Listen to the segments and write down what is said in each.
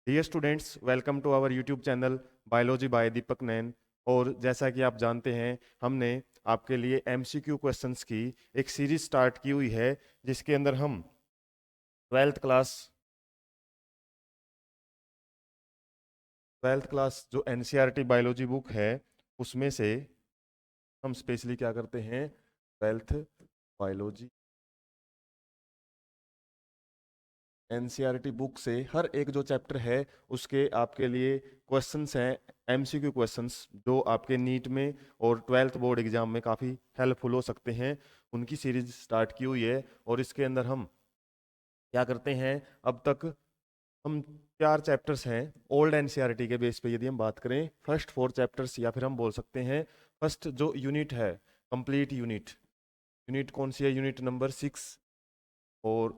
Dear students, welcome to our YouTube channel biology by Deepak Nain. और जैसा कि आप जानते हैं, हमने आपके लिए एमसीक्यू क्वेश्चंस की एक सीरीज स्टार्ट की हुई है, जिसके अंदर हम ट्वेल्थ क्लास जो एनसीईआरटी बायोलॉजी बुक है उसमें से हम स्पेशली क्या करते हैं, ट्वेल्थ बायोलॉजी एनसीईआरटी बुक से हर एक जो चैप्टर है उसके आपके लिए क्वेश्चंस हैं, एमसीक्यू क्वेश्चंस, जो आपके नीट में और ट्वेल्थ बोर्ड एग्जाम में काफ़ी हेल्पफुल हो सकते हैं। उनकी सीरीज स्टार्ट की हुई है और इसके अंदर हम क्या करते हैं, अब तक हम 4 चैप्टर्स हैं ओल्ड एनसीईआरटी के बेस पे। यदि हम बात करें फर्स्ट 4 चैप्टर्स, या फिर हम बोल सकते हैं फर्स्ट जो यूनिट है, कंप्लीट यूनिट। यूनिट कौन सी है? Unit number 6। और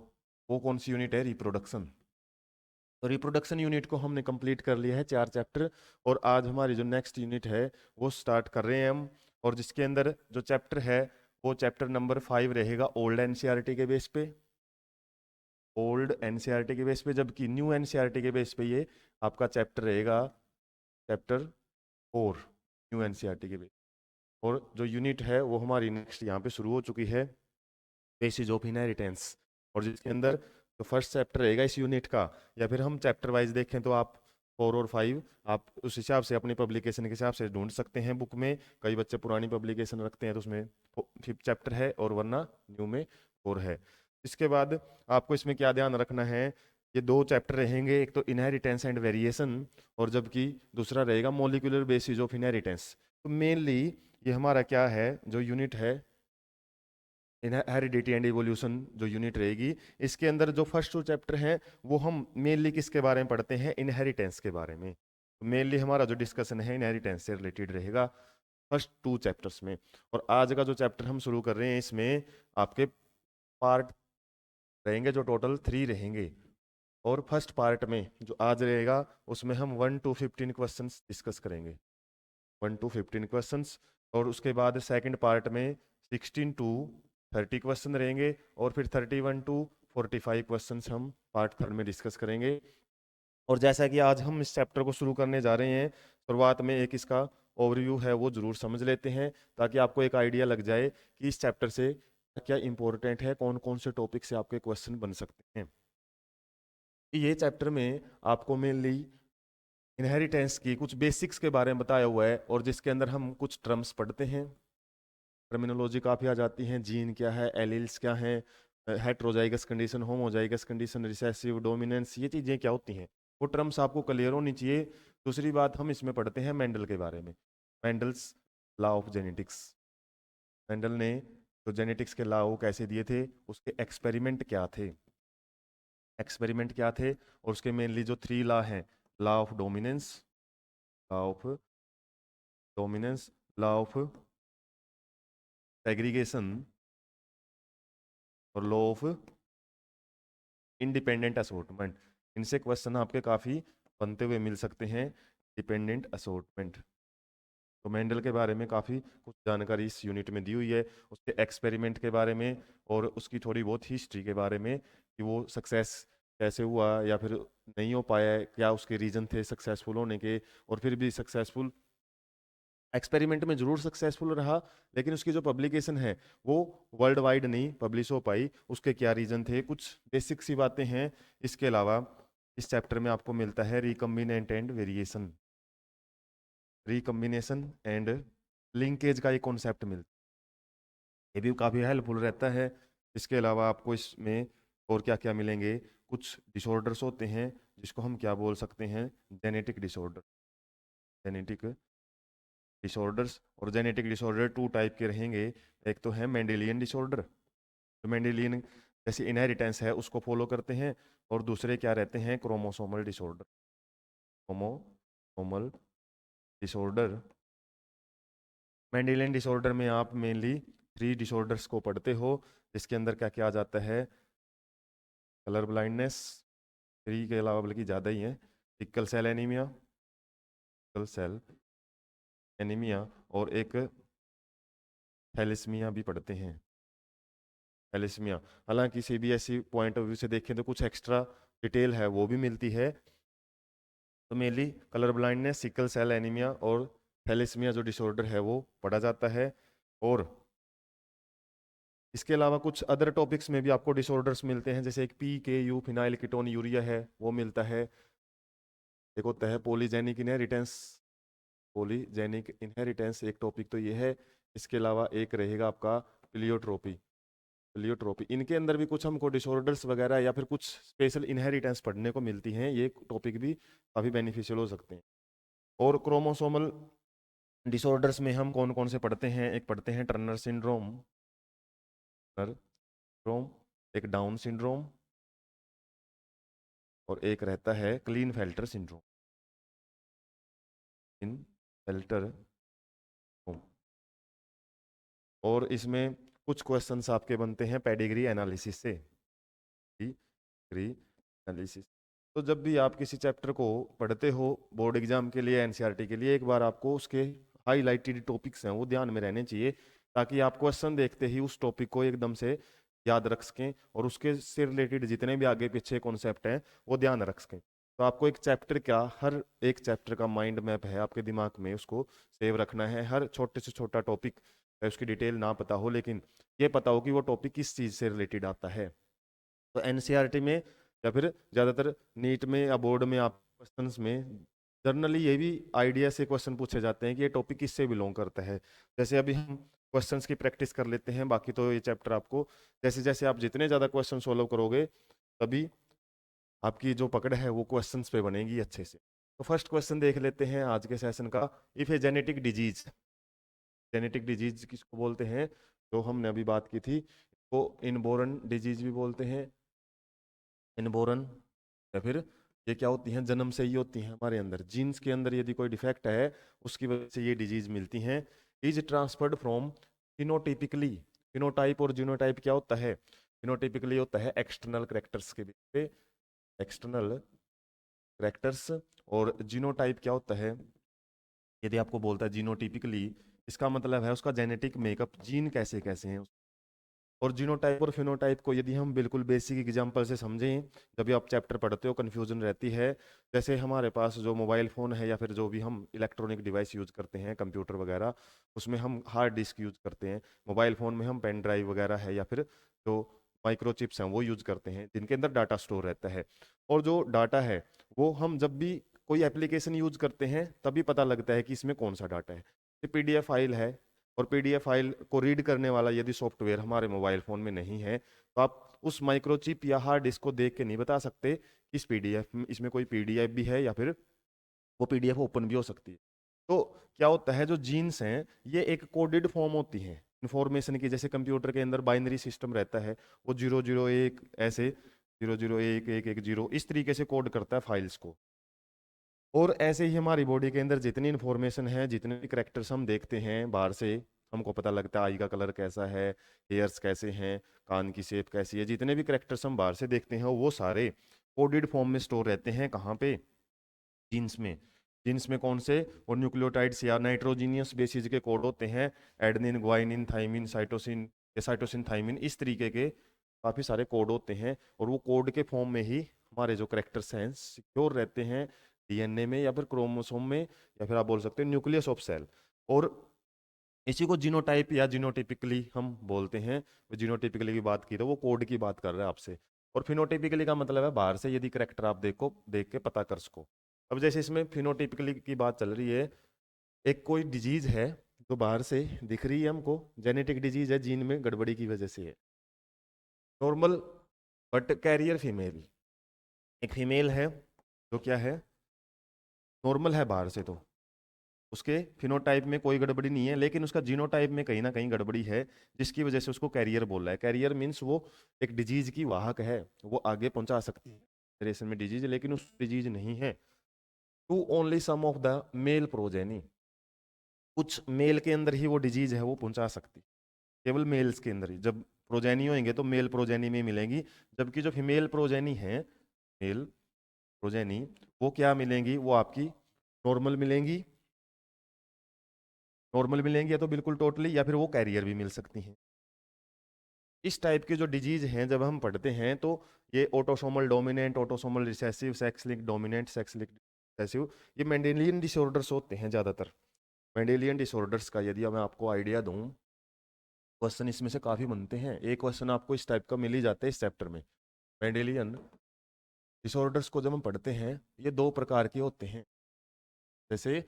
वो कौन सी यूनिट है? रिप्रोडक्शन। तो रिप्रोडक्शन यूनिट को हमने कंप्लीट कर लिया है, 4 चैप्टर। और आज हमारी जो नेक्स्ट यूनिट है वो स्टार्ट कर रहे हैं हम। और जिसके अंदर जो चैप्टर है वो चैप्टर नंबर 5 रहेगा ओल्ड एनसीईआरटी के बेस पे। ओल्ड एनसीईआरटी के बेस पे, जबकि न्यू एनसीईआरटी के बेस पे ये आपका चैप्टर रहेगा चैप्टर 4, न्यू एनसीईआरटी के बेस। और जो यूनिट है वो हमारी नेक्स्ट यहाँ पे शुरू हो चुकी है, बेसिस ऑफ इनहेरिटेंस। और जिसके अंदर जो फर्स्ट चैप्टर रहेगा इस यूनिट का, या फिर हम चैप्टर वाइज देखें तो आप 4 और 5 आप उस हिसाब से अपनी पब्लिकेशन के हिसाब से ढूंढ सकते हैं बुक में। कई बच्चे पुरानी पब्लिकेशन रखते हैं तो उसमें 5th चैप्टर है, और वरना न्यू में 4 है। इसके बाद आपको इसमें क्या ध्यान रखना है, ये 2 चैप्टर रहेंगे, एक तो इनहेरिटेंस एंड वेरिएशन, और जबकि दूसरा रहेगा मोलिकुलर बेसिस ऑफ इनहेरिटेंस। तो मेनली ये हमारा क्या है, जो यूनिट है हेरिडिटी एंड इवोल्यूशन जो यूनिट रहेगी, इसके अंदर जो फर्स्ट 2 चैप्टर हैं वो हम मेनली किसके बारे में पढ़ते हैं? इनहेरिटेंस के बारे में। तो मेनली हमारा जो डिस्कशन है इनहेरिटेंस से रिलेटेड रहेगा फर्स्ट 2 चैप्टर्स में। और आज का जो चैप्टर हम शुरू कर रहे हैं इसमें आपके पार्ट रहेंगे, जो टोटल 3 रहेंगे। और फर्स्ट पार्ट में जो आज रहेगा उसमें हम 1 to 15 क्वेश्चंस डिस्कस करेंगे, 1 to 15 क्वेश्चंस। और उसके बाद सेकंड पार्ट में 16 to 30 क्वेश्चन रहेंगे, और फिर 31 to 45 क्वेश्चंस हम पार्ट थर्ड में डिस्कस करेंगे। और जैसा कि आज हम इस चैप्टर को शुरू करने जा रहे हैं, शुरुआत में एक इसका ओवरव्यू है वो जरूर समझ लेते हैं, ताकि आपको एक आइडिया लग जाए कि इस चैप्टर से क्या इंपॉर्टेंट है, कौन कौन से टॉपिक से आपके क्वेश्चन बन सकते हैं। ये चैप्टर में आपको मेनली इनहेरिटेंस की कुछ बेसिक्स के बारे में बताया हुआ है, और जिसके अंदर हम कुछ टर्म्स पढ़ते हैं, टर्मिनोलॉजी काफ़ी आ जाती हैं, जीन क्या है, एलील्स क्या हैं, heterozygous condition, homozygous condition, recessive dominance, ये चीज़ें क्या होती हैं वो टर्म्स आपको क्लियर होनी चाहिए। दूसरी बात, हम इसमें पढ़ते हैं मेंडल के बारे में, Mendel's law of genetics. Mendel ने जो जेनेटिक्स के लॉ वो कैसे दिए थे, उसके एक्सपेरिमेंट क्या थे, एक्सपेरिमेंट क्या थे, और उसके मेनली जो 3 लॉ हैं, law of dominance, law of dominance, law of segregation, और लॉ ऑफ इंडिपेंडेंट असॉर्टमेंट। इनसे क्वेश्चन आपके काफ़ी बनते हुए मिल सकते हैं। डिपेंडेंट असॉर्टमेंट, तो मेंडल के बारे में काफ़ी कुछ जानकारी इस यूनिट में दी हुई है, उसके एक्सपेरिमेंट के बारे में, और उसकी थोड़ी बहुत हिस्ट्री के बारे में कि वो सक्सेस कैसे हुआ या फिर नहीं हो पाया, क्या उसके रीजन थे सक्सेसफुल होने के। और फिर भी सक्सेसफुल एक्सपेरिमेंट में जरूर सक्सेसफुल रहा, लेकिन उसकी जो पब्लिकेशन है वो वर्ल्ड वाइड नहीं पब्लिश हो पाई। उसके क्या रीजन थे, कुछ बेसिक सी बातें हैं। इसके अलावा इस चैप्टर में आपको मिलता है recombinant and variation, recombination and linkage का एक कॉन्सेप्ट मिलता है, ये भी काफ़ी हेल्पफुल रहता है। इसके अलावा आपको इसमें और क्या क्या मिलेंगे, कुछ डिसऑर्डर्स होते हैं जिसको हम क्या बोल सकते हैं, जेनेटिक डिसऑर्डर, जेनेटिक डिसऑर्डर्स। और जेनेटिक डिसऑर्डर 2 टाइप के रहेंगे, एक तो है मेंडेलियन डिसऑर्डर, जो मेंडेलियन जैसे इनहेरिटेंस है उसको फॉलो करते हैं, और दूसरे क्या रहते हैं, chromosomal disorder, chromosomal disorder. Mendelian disorder में आप मेनली 3 डिसऑर्डर्स को पढ़ते हो, जिसके अंदर क्या क्या आ जाता है, कलर ब्लाइंडनेस, 3 के अलावा बल्कि ज़्यादा ही है, sickle cell anaemia, sickle cell anaemia, और एक थैलेसीमिया भी पढ़ते हैं, थैलेसीमिया। हालांकि सीबीएसई पॉइंट ऑफ व्यू से देखें तो कुछ एक्स्ट्रा डिटेल है वो भी मिलती है, तो mainly colour blindness, sickle cell anaemia और थैलेसीमिया जो डिसऑर्डर है वो पढ़ा जाता है। और इसके अलावा कुछ अदर टॉपिक्स में भी आपको डिसऑर्डर्स मिलते हैं, जैसे एक PKU फिनाइल कीटोन यूरिया है वो मिलता है। एक होता है पॉलीजेनिक इनहेरिटेंस, पॉलीजेनिक इनहेरिटेंस एक टॉपिक तो ये है। इसके अलावा एक रहेगा आपका प्लियोट्रोपी, प्लियोट्रोपी इनके अंदर भी कुछ हमको डिसऑर्डर्स वगैरह या फिर कुछ स्पेशल इनहेरिटेंस पढ़ने को मिलती हैं, ये टॉपिक भी काफ़ी बेनिफिशियल हो सकते हैं। और क्रोमोसोमल डिसऑर्डर्स में हम कौन कौन से पढ़ते हैं, एक पढ़ते हैं टर्नर सिंड्रोम, सिंड्रोम, एक डाउन सिंड्रोम, और एक रहता है क्लीन फेल्टर सिंड्रोम, इन फेल्टर। और इसमें कुछ क्वेश्चंस आपके बनते हैं पेडिग्री एनालिसिस से, पेडिग्री एनालिसिस। तो जब भी आप किसी चैप्टर को पढ़ते हो बोर्ड एग्जाम के लिए, एनसीईआरटी के लिए, एक बार आपको उसके हाईलाइटेड टॉपिक्स हैं वो ध्यान में रहने चाहिए, ताकि आप क्वेश्चन देखते ही उस टॉपिक को एकदम से याद रख सकें और उसके से रिलेटेड जितने भी आगे पीछे कॉन्सेप्ट हैं वो ध्यान रख सकें। तो आपको एक चैप्टर क्या, हर एक चैप्टर का माइंड मैप है आपके दिमाग में, उसको सेव रखना है। हर छोटे से छोटा टॉपिक है, उसकी डिटेल ना पता हो लेकिन ये पता हो कि वो टॉपिक किस चीज़ से रिलेटेड आता है। तो एनसीईआरटी में या फिर ज़्यादातर नीट में या बोर्ड में आप क्वेश्चंस में जनरली ये भी आइडिया से क्वेश्चन पूछे जाते हैं कि ये टॉपिक किससे बिलोंग करता है। जैसे अभी हम क्वेश्चंस की प्रैक्टिस कर लेते हैं, बाकी तो ये चैप्टर आपको जैसे जैसे आप जितने ज़्यादा क्वेश्चन सोल्व करोगे तभी आपकी जो पकड़ है वो क्वेश्चंस पे बनेगी अच्छे से। तो फर्स्ट क्वेश्चन देख लेते हैं आज के सेशन का। If a genetic disease, genetic disease किसको बोलते हैं, जो हमने अभी बात की थी, वो इनबोरन डिजीज भी बोलते हैं, इनबोरन। या फिर ये क्या होती हैं, जन्म से ही होती हैं हमारे अंदर, जीन्स के अंदर यदि कोई डिफेक्ट है उसकी वजह से ये डिजीज मिलती हैं। Is transferred from phenotypically, phenotype और जीनोटाइप क्या होता है, फिनोटिपिकली होता है एक्सटर्नल करेक्टर्स के बीच पे, एक्सटर्नल करेक्टर्स, और जीनोटाइप क्या होता है, यदि आपको बोलता है जीनोटिपिकली, इसका मतलब है उसका जेनेटिक मेकअप, जीन कैसे कैसे हैं। और जीनोटाइप और फिनोटाइप को यदि हम बिल्कुल बेसिक एग्जांपल से समझें, जब भी आप चैप्टर पढ़ते हो कंफ्यूजन रहती है। जैसे हमारे पास जो मोबाइल फ़ोन है या फिर जो भी हम इलेक्ट्रॉनिक डिवाइस यूज़ करते हैं, कंप्यूटर वगैरह, उसमें हम हार्ड डिस्क यूज़ करते हैं। मोबाइल फ़ोन में हम पेन ड्राइव वगैरह है या फिर जो माइक्रोचिप्स हैं वो यूज़ करते हैं, जिनके अंदर डाटा स्टोर रहता है। और जो डाटा है वो हम जब भी कोई एप्लीकेशन यूज़ करते हैं तभी पता लगता है कि इसमें कौन सा डाटा है। ये PDF फाइल है, और PDF फाइल को रीड करने वाला यदि सॉफ्टवेयर हमारे मोबाइल फ़ोन में नहीं है तो आप उस माइक्रोचिप या हार्ड डिस्क को देख के नहीं बता सकते कि इस PDF में, इसमें कोई PDF भी है या फिर वो PDF ओपन भी हो सकती है। तो क्या होता है, जो जीन्स हैं ये एक कोडेड फॉर्म होती हैं इंफॉर्मेशन की, जैसे कंप्यूटर के अंदर बाइनरी सिस्टम रहता है, वो 001 ऐसे 0011110 इस तरीके से कोड करता है फाइल्स को। और ऐसे ही हमारी बॉडी के अंदर जितनी इन्फॉर्मेशन है, जितने भी करेक्टर्स हम देखते हैं बाहर से, हमको पता लगता है आई का कलर कैसा है, हेयर्स कैसे हैं, कान की शेप कैसी है, जितने भी करेक्टर्स हम बाहर से देखते हैं वो सारे कोडेड फॉर्म में स्टोर रहते हैं। कहाँ पे, जीन्स में। जीन्स में कौन से, और न्यूक्लियोटाइड्स या नाइट्रोजीनियस बेसिस के कोड होते हैं, adenine, guanine, thymine, cytosine, cytosine thymine, इस तरीके के काफ़ी सारे कोड होते हैं। और वो कोड के फॉर्म में ही हमारे जो करेक्टर्स हैं सिक्योर रहते हैं DNA में या फिर क्रोमोसोम में, या फिर आप बोल सकते हैं न्यूक्लियस ऑफ सेल। और इसी को जीनोटाइप या जीनोटिपिकली हम बोलते हैं। जीनोटिपिकली की बात की तो वो कोड की बात कर रहा है आपसे, और फिनोटिपिकली का मतलब है बाहर से यदि करेक्टर आप देखो, देख के पता कर सको। अब जैसे इसमें फिनोटिपिकली की बात चल रही है, एक कोई डिजीज है जो बाहर से दिख रही है हमको, जेनेटिक डिजीज है, जीन में गड़बड़ी की वजह से है, नॉर्मल बट कैरियर फीमेल, एक फीमेल है जो क्या है, नॉर्मल है बाहर से, तो उसके फिनोटाइप में कोई गड़बड़ी नहीं है, लेकिन उसका जीनोटाइप में कहीं ना कहीं गड़बड़ी है, जिसकी वजह से उसको कैरियर बोल रहा है। कैरियर मीन्स वो एक डिजीज की वाहक है, वो आगे पहुंचा सकती है जनरेशन में डिजीज, लेकिन उस डिजीज नहीं है। To only some of the male progeny, कुछ मेल के अंदर ही वो डिजीज है वो पहुंचा सकती है, केवल मेल्स के अंदर ही। जब प्रोजेनी होंगे तो मेल प्रोजेनी में मिलेंगी, जबकि जो फीमेल प्रोजेनी है, मेल प्रोजेनी, वो क्या मिलेंगी, वो आपकी नॉर्मल मिलेंगी, नॉर्मल मिलेंगी या तो बिल्कुल टोटली, या फिर वो कैरियर भी मिल सकती हैं। इस टाइप के जो डिजीज हैं जब हम पढ़ते हैं तो ये autosomal dominant, autosomal recessive, sex linked dominant, sex linked recessive, ये मेंडेलियन डिसऑर्डर्स होते हैं ज़्यादातर। मेंडेलियन डिसऑर्डर्स का यदि मैं आपको आइडिया दूं, क्वेश्चन इसमें से काफ़ी बनते हैं। एक क्वेश्चन आपको इस टाइप का मिल ही जाता है इस चैप्टर में। मेंडेलियन डिसऑर्डर्स को जब हम पढ़ते हैं, ये दो प्रकार के होते हैं। जैसे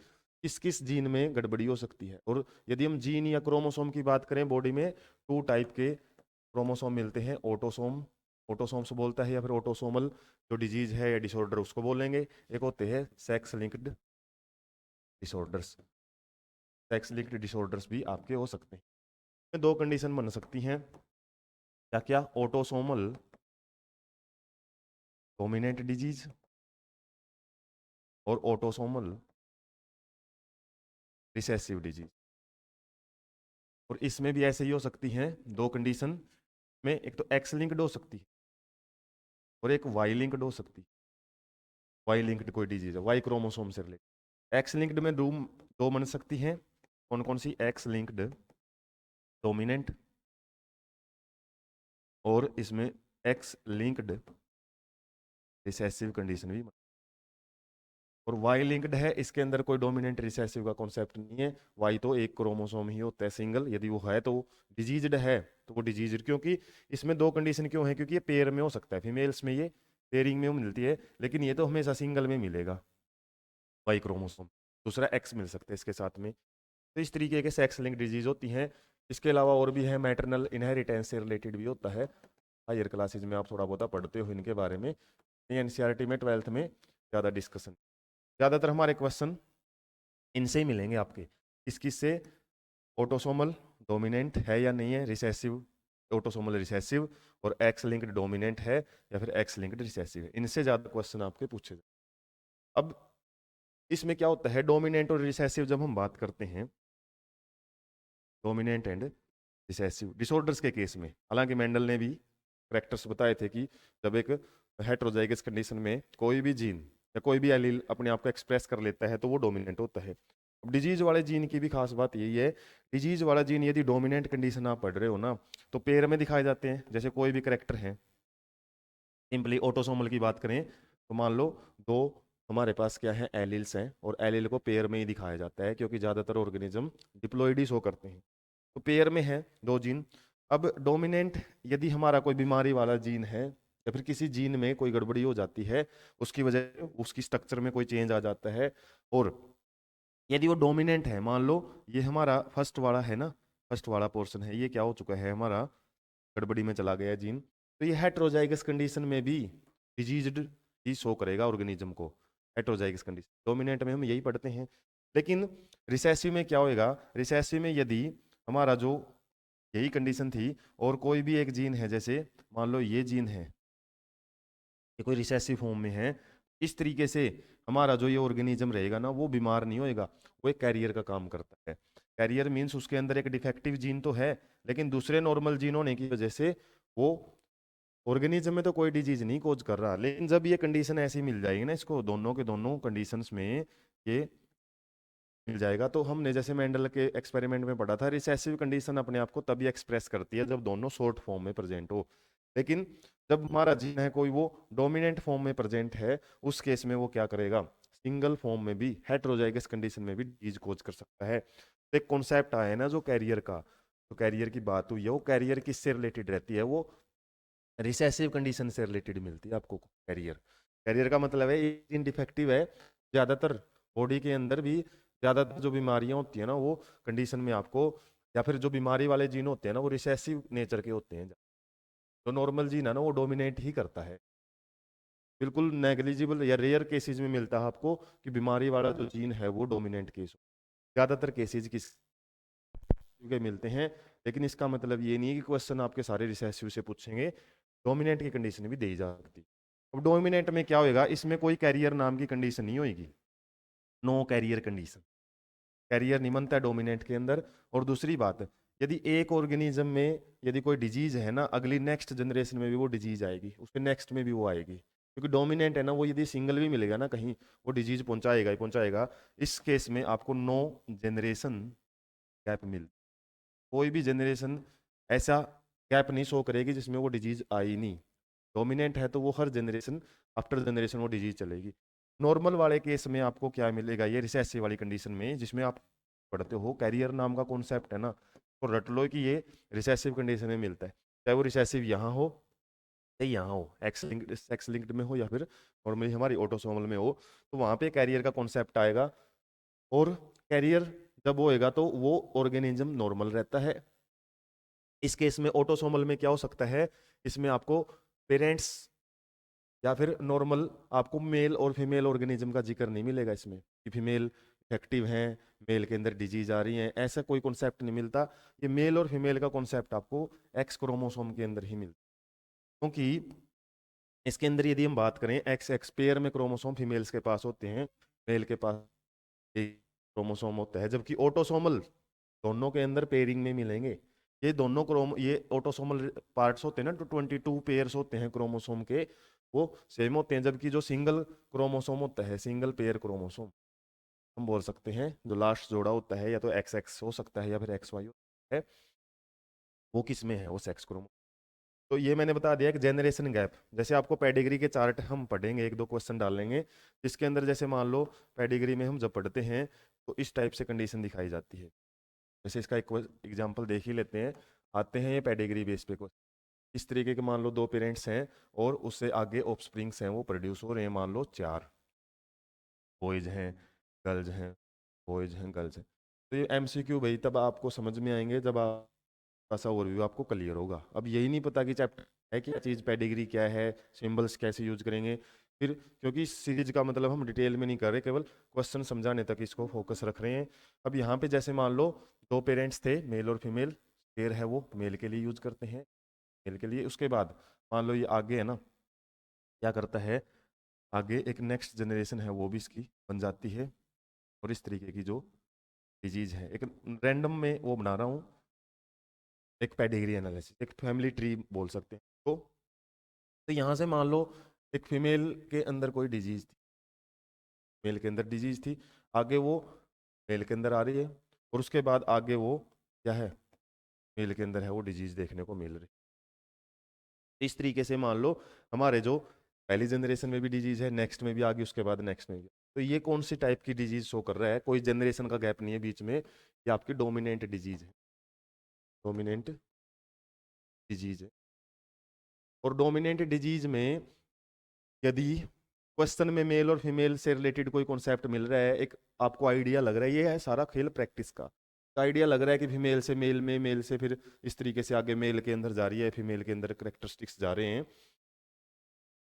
किस किस जीन में गड़बड़ी हो सकती है, और यदि हम जीन या क्रोमोसोम की बात करें, बॉडी में 2 टाइप के क्रोमोसोम मिलते हैं। ऑटोसोम, ऑटोसोम्स बोलता है, या फिर ऑटोसोमल जो डिजीज है या डिसऑर्डर उसको बोलेंगे। एक होते हैं sex linked disorders. Sex linked disorders भी आपके हो सकते हैं। इसमें 2 कंडीशन बन सकती हैं। क्या क्या? ऑटोसोमल डोमिनेंट डिजीज और ऑटोसोमल रिसेसिव डिजीज। और इसमें भी ऐसे ही हो सकती हैं 2 कंडीशन में, एक तो एक्स लिंक्ड हो सकती है और एक वाई लिंक्ड हो सकती है। वाई लिंक्ड कोई डिजीज है, वाई क्रोमोसोम से रिलेटेड। एक्स लिंक्ड में दो बन सकती हैं। कौन कौन सी? एक्स लिंक्ड डोमिनेंट, और इसमें एक्स लिंक्ड रिसेसिव कंडीशन भी। और वाई लिंक्ड है, इसके अंदर कोई डोमिनेंट रिसेसिव का कॉन्सेप्ट नहीं है। वाई तो एक क्रोमोसोम ही होता है सिंगल, यदि वो है तो डिजीज्ड है, तो वो डिजीज्ड। क्योंकि इसमें 2 कंडीशन क्यों है? क्योंकि ये पेयर में हो सकता है, फीमेल्स में ये पेयरिंग में मिलती है, लेकिन ये तो हमेशा सिंगल में मिलेगा वाई क्रोमोसोम। दूसरा एक्स मिल सकता है इसके साथ में। तो इस तरीके के सेक्स लिंक डिजीज होती हैं। इसके अलावा और भी है, मैटरनल इनहेरिटेंस से रिलेटेड भी होता है। हायर क्लासेज में आप थोड़ा बहुत पढ़ते हो इनके बारे में। एनसीईआरटी में 12th में ज़्यादा डिस्कशन, ज़्यादातर हमारे क्वेश्चन इनसे ही मिलेंगे आपके। किस किस से? ऑटोसोमल डोमिनेंट है या नहीं है, रिसेसिव, ऑटोसोमल रिसेसिव, और एक्स लिंक्ड डोमिनेंट है या फिर एक्स लिंक्ड रिसेसिव है। इनसे ज़्यादा क्वेश्चन आपके पूछे जाए। अब इसमें क्या होता है, डोमिनेंट और रिसेसिव जब हम बात करते हैं, डोमिनेंट एंड रिसेसिव डिसऑर्डर्स के केस में, हालांकि मेंडल ने भी फैक्टर्स बताए थे कि जब एक हेट्रोजाइगस कंडीशन में कोई भी जीन या कोई भी एलील अपने आप को एक्सप्रेस कर लेता है तो वो डोमिनेंट होता है। अब डिजीज वाले जीन की भी खास बात यही है, डिजीज वाला जीन यदि डोमिनेंट कंडीशन आप पढ़ रहे हो ना, तो पेयर में दिखाए जाते हैं। जैसे कोई भी करेक्टर है, सिंपली ऑटोसोमल की बात करें तो मान लो 2 हमारे पास क्या है, एलील्स हैं, और एलील को पेयर में ही दिखाया जाता है, क्योंकि ज़्यादातर ऑर्गेनिज्म डिप्लॉइड ही शो करते हैं। तो पेयर में है 2 जीन। अब डोमिनेंट यदि हमारा कोई बीमारी वाला जीन है, या फिर किसी जीन में कोई गड़बड़ी हो जाती है, उसकी वजह से उसकी स्ट्रक्चर में कोई चेंज आ जाता है, और यदि वो डोमिनेंट है, मान लो ये हमारा फर्स्ट वाला है ना, फर्स्ट वाला पोर्शन है, ये क्या हो चुका है हमारा, गड़बड़ी में चला गया जीन, तो ये हेट्रोजाइगस कंडीशन में भी डिजीज्ड ही शो करेगा ऑर्गेनिज्म को। हेट्रोजाइगस कंडीशन, डोमिनेंट में हम यही पढ़ते हैं। लेकिन रिसेसिव में क्या होएगा? रिसेसिव में यदि हमारा जो यही कंडीशन थी और कोई भी एक जीन है, जैसे मान लो ये जीन है, ये कोई रिसेसिव फॉर्म में है, इस तरीके से हमारा जो ये ऑर्गेनिज्म रहेगा ना, वो बीमार नहीं होएगा, वो एक कैरियर का काम करता है। कैरियर मीन्स उसके अंदर एक डिफेक्टिव जीन तो है, लेकिन दूसरे नॉर्मल जीन होने की वजह से वो ऑर्गेनिज्म में तो कोई डिजीज नहीं कोज कर रहा। लेकिन जब ये कंडीशन ऐसी मिल जाएगी ना, इसको दोनों के दोनों कंडीशंस में ये मिल जाएगा, तो हमने जैसे मेंडल के एक्सपेरिमेंट में पढ़ा था, रिसेसिव कंडीशन अपने आप को तभी एक्सप्रेस करती है जब दोनों शॉर्ट फॉर्म में प्रेजेंट हो। लेकिन जब हमारा जीन है कोई, वो डोमिनेंट फॉर्म में प्रेजेंट है, उस केस में वो क्या करेगा, सिंगल फॉर्म में भी, हेट्रोजाइगस कंडीशन में भी डिजीज कोज कर सकता है। तो एक कॉन्सेप्ट आया है ना जो कैरियर का, तो कैरियर की बात हुई है, वो कैरियर किससे रिलेटेड रहती है? वो रिसेसिव कंडीशन से रिलेटेड मिलती है आपको कैरियर। कैरियर का मतलब है एक जीन डिफेक्टिव है, ज़्यादातर बॉडी के अंदर भी ज़्यादातर जो बीमारियां होती है ना, वो कंडीशन में आपको, या फिर जो बीमारी वाले जीन होते हैं ना, वो रिसेसिव नेचर के होते हैं। जो नॉर्मल जीन है ना, वो डोमिनेट ही करता है। बिल्कुल नेग्लिजिबल या रेयर केसेस में मिलता है आपको कि बीमारी वाला जो जीन है वो डोमिनेंट केस हो। ज़्यादातर केसेज किस के मिलते हैं। लेकिन इसका मतलब ये नहीं है कि क्वेश्चन आपके सारे रिसेसिव से पूछेंगे, डोमिनेंट की कंडीशन भी दी जा सकती है। अब डोमिनेंट में क्या होएगा, इसमें कोई कैरियर नाम की कंडीशन नहीं होगी, नो कैरियर कंडीशन, कैरियर नहीं बनता डोमिनेंट के अंदर। और दूसरी बात, यदि एक ऑर्गेनिज्म में यदि कोई डिजीज है ना, अगली नेक्स्ट जनरेशन में भी वो डिजीज आएगी, उसके नेक्स्ट में भी वो आएगी, क्योंकि डोमिनेंट है ना, वो यदि सिंगल भी मिलेगा ना कहीं, वो डिजीज पहुंचाएगा ही पहुंचाएगा। इस केस में आपको नो जनरेशन गैप मिल, कोई भी जनरेशन ऐसा गैप नहीं शो करेगी जिसमें वो डिजीज आई नहीं। डोमिनेंट है तो वो हर जनरेशन आफ्टर जनरेशन वो डिजीज चलेगी। नॉर्मल वाले केस में आपको क्या मिलेगा, ये रिसेसिव वाली कंडीशन में जिसमें आप पढ़ते हो कैरियर नाम का कॉन्सेप्ट है ना, तो रट लो कि ये रिसेसिव कंडीशन में मिलता है, चाहे वो रिसेसिव यहाँ हो या यहाँ हो, एक्स लिंक्ड में हो या फिर नॉर्मली हमारी ऑटोसोमल में हो, तो वहाँ पे कैरियर का कॉन्सेप्ट आएगा। और कैरियर जब होएगा तो वो ऑर्गेनिज्म नॉर्मल रहता है। इस केस में ऑटोसोमल में क्या हो सकता है, इसमें आपको पेरेंट्स या फिर नॉर्मल आपको मेल और फीमेल ऑर्गेनिज्म का जिक्र नहीं मिलेगा इसमें कि फीमेल इफेक्टिव हैं, मेल के अंदर डिजीज आ रही है, ऐसा कोई कॉन्सेप्ट नहीं मिलता। ये मेल और फीमेल का कॉन्सेप्ट आपको एक्स क्रोमोसोम के अंदर ही मिलता है, क्योंकि इसके अंदर यदि हम बात करें एक्स एक्स पेयर में क्रोमोसोम फीमेल्स के पास होते हैं, मेल के पास एक क्रोमोसोम होता है, जबकि ऑटोसोमल दोनों के अंदर पेयरिंग में मिलेंगे। ये ऑटोसोमल पार्ट्स होते हैं ना, तो 22 पेयर्स होते हैं क्रोमोसोम के, वो सेम होते हैं, जबकि जो सिंगल क्रोमोसोम होता है, सिंगल पेयर क्रोमोसोम हम बोल सकते हैं, जो लास्ट जोड़ा होता है या तो एक्स एक्स हो सकता है या फिर एक्स वाई होता है, वो किस में है, वो सेक्स क्रोमोसोम। तो ये मैंने बता दिया कि जेनरेशन गैप, जैसे आपको पेडिग्री के चार्ट हम पढ़ेंगे, एक दो क्वेश्चन डालेंगे जिसके अंदर जैसे मान लो पेडिग्री में हम जब पढ़ते हैं तो इस टाइप से कंडीशन दिखाई जाती है। जैसे इसका एक एग्जांपल देख ही लेते हैं, आते हैं ये पेडिग्री बेस पे क्वेश्चन। इस तरीके के मान लो दो पेरेंट्स हैं और उससे आगे ऑफस्प्रिंग्स हैं, वो प्रोड्यूस हो रहे हैं, मान लो 4 बॉयज हैं, गर्ल्स हैं, बॉयज हैं, गर्ल्स हैं। तो ये एमसीक्यू भाई तब आपको समझ में आएंगे जब आप ऐसा ओवरव्यू आपको क्लियर होगा। अब यही नहीं पता कि चैप्टर है क्या चीज़, पेडिग्री क्या है, सिंबल्स कैसे यूज करेंगे फिर, क्योंकि इस सीरीज का मतलब हम डिटेल में नहीं कर रहे, केवल क्वेश्चन समझाने तक इसको फोकस रख रहे हैं। अब यहाँ पे जैसे मान लो दो पेरेंट्स थे, मेल और फीमेल, पेयर है वो मेल के लिए यूज करते हैं, मेल के लिए। उसके बाद मान लो ये आगे है ना, क्या करता है आगे, एक नेक्स्ट जनरेशन है वो भी इसकी बन जाती है, और इस तरीके की जो डिजीज है, एक रैंडम में वो बना रहा हूँ, एक पेडिग्री एनालिसिस, एक फैमिली ट्री बोल सकते हैं। तो यहाँ से मान लो एक फीमेल के अंदर कोई डिजीज थी, मेल के अंदर डिजीज थी, आगे वो मेल के अंदर आ रही है, और उसके बाद आगे वो क्या है, मेल के अंदर है वो डिजीज देखने को मिल रही है। इस तरीके से मान लो हमारे जो पहली जनरेशन में भी डिजीज है, नेक्स्ट में भी आ गई, उसके बाद नेक्स्ट में भी। तो ये कौन सी टाइप की डिजीज शो कर रहा है, कोई जनरेशन का गैप नहीं है बीच में, ये आपकी डोमिनेंट डिजीज है, डोमिनेंट डिजीज है। और डोमिनेंट डिजीज में यदि क्वेश्चन में मेल और फीमेल से रिलेटेड कोई कॉन्सेप्ट मिल रहा है, एक आपको आइडिया लग रहा है, ये है सारा खेल प्रैक्टिस का, आइडिया लग रहा है कि फीमेल से मेल में, मेल से फिर इस तरीके से आगे मेल के अंदर जा रही है, फीमेल के अंदर करेक्टरिस्टिक्स जा रहे हैं,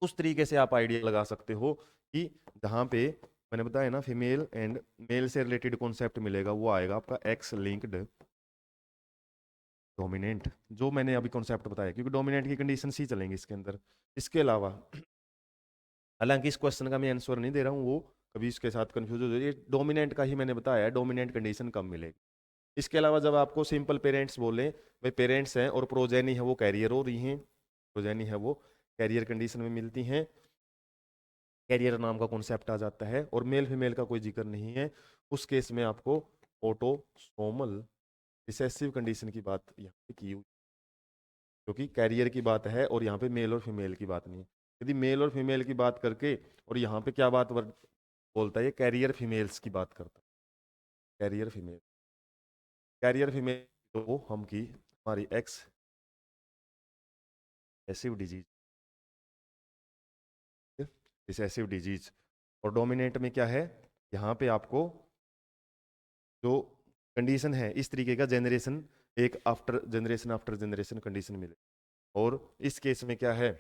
उस तरीके से आप आइडिया लगा सकते हो कि जहाँ पे मैंने बताया ना फीमेल एंड मेल से रिलेटेड कॉन्सेप्ट मिलेगा, वो आएगा आपका एक्स लिंक्ड डोमिनेंट, जो मैंने अभी कॉन्सेप्ट बताया, क्योंकि डोमिनेंट की कंडीशन ही चलेंगी इसके अंदर। इसके अलावा हालांकि इस क्वेश्चन का मैं आंसर नहीं दे रहा हूँ, वो कभी इसके साथ कंफ्यूज हो जाए, डोमिनेंट का ही मैंने बताया है, डोमिनेंट कंडीशन कब मिलेगी। इसके अलावा जब आपको सिंपल पेरेंट्स बोले, भाई पेरेंट्स हैं और प्रोजेनी है वो कैरियर हो रही हैं, प्रोजेनी है वो कैरियर कंडीशन में मिलती हैं, कैरियर नाम का कॉन्सेप्ट आ जाता है, और मेल फीमेल का कोई जिक्र नहीं है, उस केस में आपको ऑटोसोमल रिसेसिव कंडीशन की बात यहाँ पे की हुई, क्योंकि कैरियर की बात है और यहाँ पे मेल और फीमेल की बात नहीं है। यदि मेल और फीमेल की बात करके और यहाँ पे क्या बात बोलता है, ये कैरियर फीमेल्स की बात करता है, कैरियर फीमेल, कैरियर फीमेल तो हम की हमारी x recessive disease, recessive disease. और डोमिनेंट में क्या है, यहाँ पे आपको जो कंडीशन है इस तरीके का जनरेशन, एक आफ्टर जनरेशन कंडीशन मिले। और इस केस में क्या है,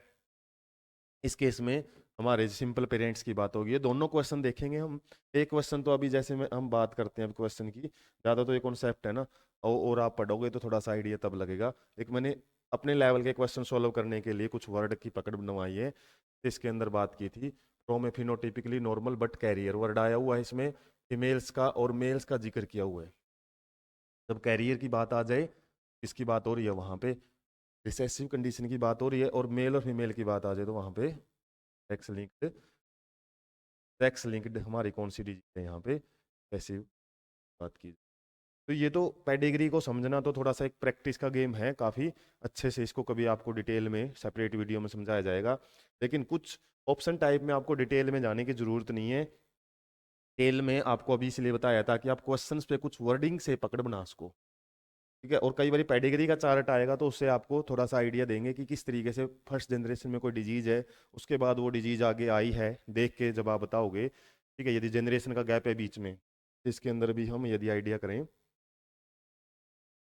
इस केस में हमारे सिंपल पेरेंट्स की बात होगी, ये दोनों क्वेश्चन देखेंगे हम। एक क्वेश्चन तो अभी जैसे में हम बात करते हैं अब क्वेश्चन की, ज़्यादा तो ये कॉन्सेप्ट है ना, और आप पढ़ोगे तो थोड़ा सा आइडिया तब लगेगा। एक मैंने अपने लेवल के क्वेश्चन सॉल्व करने के लिए कुछ वर्ड की पकड़ बनवाई है, इसके अंदर बात की थी, from a phenotypically normal but carrier word आया हुआ है इसमें, फीमेल्स का और मेल्स का जिक्र किया हुआ है। जब कैरियर की बात आ जाए, इसकी बात हो रही है वहाँ पे रिसेसिव कंडीशन की बात हो रही है, और मेल और फीमेल की बात आ जाए तो वहाँ पे सेक्स लिंक्ड, सेक्स लिंक्ड हमारी कौन सी डिजीज है यहाँ पे पैसिव बात की। तो ये तो पेडिग्री को समझना तो थोड़ा सा एक प्रैक्टिस का गेम है, काफ़ी अच्छे से इसको कभी आपको डिटेल में सेपरेट वीडियो में समझाया जाएगा। लेकिन कुछ ऑप्शन टाइप में आपको डिटेल में जाने की ज़रूरत नहीं है। डिटेल में आपको अभी इसलिए बताया था कि आप क्वेश्चंस पे कुछ वर्डिंग से पकड़ बना सको, ठीक है। और कई बार पेडिग्री का चार्ट आएगा तो उससे आपको थोड़ा सा आइडिया देंगे कि किस तरीके से फर्स्ट जनरेशन में कोई डिजीज है, उसके बाद वो डिजीज आगे आई है, देख के जब आप बताओगे, ठीक है। यदि जनरेशन का गैप है बीच में, इसके अंदर भी हम यदि आइडिया करें,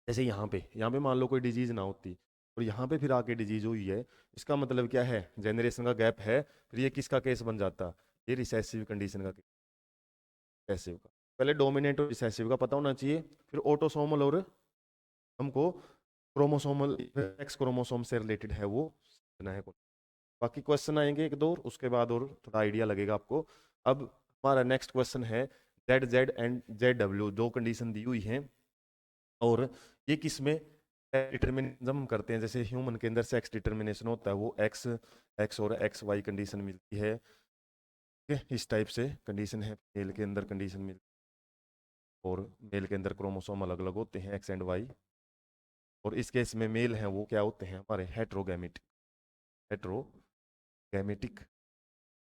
जैसे यहाँ पे मान लो कोई डिजीज ना होती और यहाँ पे फिर आके डिजीज हुई है, इसका मतलब क्या है, जनरेशन का गैप है, फिर ये किसका केस बन जाता, ये रिसेसिव कंडीशन का, रिसेसिव का। पहले डोमिनेंट और रिसेसिव का पता होना चाहिए, फिर ऑटोसोमल और हमको क्रोमोसोमल एक्स क्रोमोसोम से रिलेटेड है वो समझना है। बाकी क्वेश्चन आएंगे एक दो, उसके बाद और थोड़ा आइडिया लगेगा आपको। अब हमारा नेक्स्ट क्वेश्चन है Z Z and Z W, दो कंडीशन दी हुई हैं और ये किस में डिटर्मिनिज्म करते हैं। जैसे ह्यूमन के अंदर सेक्स डिटर्मिनेशन होता है, वो एक्स एक्स और एक्स वाई कंडीशन मिलती है, ठीक है। इस टाइप से कंडीशन है, मेल के अंदर कंडीशन मिलती है और मेल के अंदर क्रोमोसोम अलग अलग होते हैं एक्स एंड वाई। और इस केस में मेल हैं वो क्या होते हैं हमारे हेट्रोगैमेटिक, हेट्रोगैमेटिक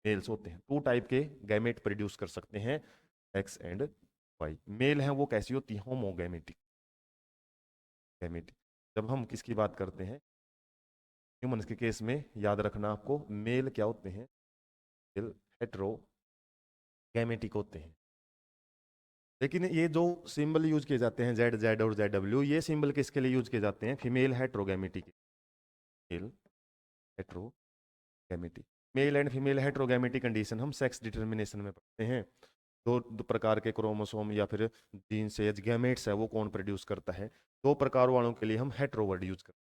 मेल्स होते हैं। टू टाइप के गैमेट प्रोड्यूस कर सकते हैं एक्स एंड वाई। मेल हैं वो कैसी होती है, होमोगैमेटिक गैमेटिक। जब हम किसकी बात करते हैं, ह्यूमंस के केस में याद रखना आपको, मेल क्या होते हैं, मेल हेट्रोगैमेटिक होते हैं। लेकिन ये जो सिंबल यूज किए जाते हैं जेड जेड और जेड डब्ल्यू, ये सिंबल किसके लिए यूज किए जाते हैं, फीमेल हेट्रोगैमेटी के, male heterogamety. Male and female heterogamety condition हम सेक्स डिटर्मिनेशन में पढ़ते हैं। दो प्रकार के क्रोमोसोम या फिर जीन्स या गैमेट्स है वो कौन प्रोड्यूस करता है, दो प्रकार वालों के लिए हम हेट्रो वर्ड यूज करते हैं।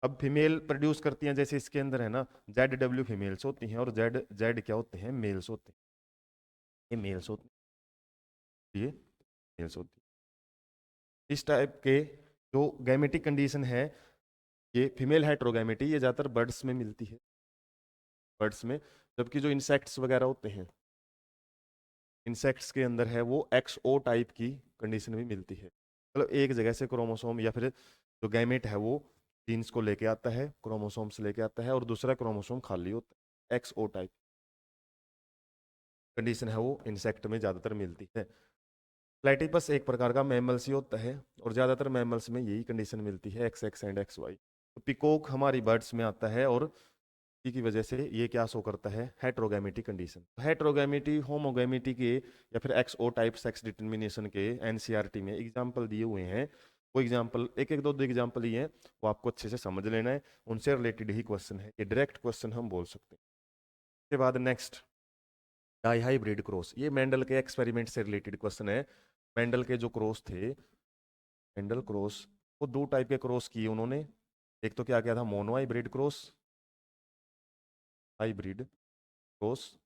अब फीमेल प्रोड्यूस करती हैं, जैसे इसके अंदर है ना, जेड डब्ल्यू फीमेल्स होती हैं और जेड जेड क्या होते हैं, मेल्स होते हैं। ये मेल्स होते हैं, ये मेल्स होती हैं। इस टाइप के जो गैमेटिक कंडीशन है, ये फीमेल हेट्रोगैमेटी, ये ज़्यादातर बर्ड्स में मिलती है, बर्ड्स में। जबकि जो इंसेक्ट्स वगैरह होते हैं, इंसेक्ट्स के अंदर है वो एक्स ओ टाइप की कंडीशन भी मिलती है। मतलब एक जगह से क्रोमोसोम या फिर जो गैमेट है वो जीन्स को लेके आता है, क्रोमोसोम से लेके आता है, और दूसरा क्रोमोसोम खाली होता है, एक्स ओ टाइप कंडीशन है वो इंसेक्ट में ज़्यादातर मिलती है। प्लेटिपस एक प्रकार का मैमल्स ही होता है और ज़्यादातर मैमल्स में यही कंडीशन मिलती है, X X and X Y. तो पिकॉक हमारी बर्ड्स में आता है और इसी की वजह से ये क्या शो करता है, हेट्रोगैमेटी कंडीशन। हेट्रोगैमेटी होमोगैमेटी के या फिर एक्स ओ टाइप सेक्स डिटर्मिनेशन के एनसीईआरटी में एग्जाम्पल दिए हुए हैं। वो एग्जाम्पल एक एक दो दो एग्जाम्पल ही हैं, वो आपको अच्छे से समझ लेना है, उनसे रिलेटेड ही क्वेश्चन है, ये डायरेक्ट क्वेश्चन हम बोल सकते हैं। उसके बाद नेक्स्ट डाई हाइब्रिड क्रॉस, ये मेंडल के एक्सपेरिमेंट से रिलेटेड क्वेश्चन है। मेंडल के जो क्रॉस थे, मेंडल क्रॉस, वो दो टाइप के क्रॉस किए उन्होंने। एक तो क्या किया था, mono hybrid cross, hybrid cross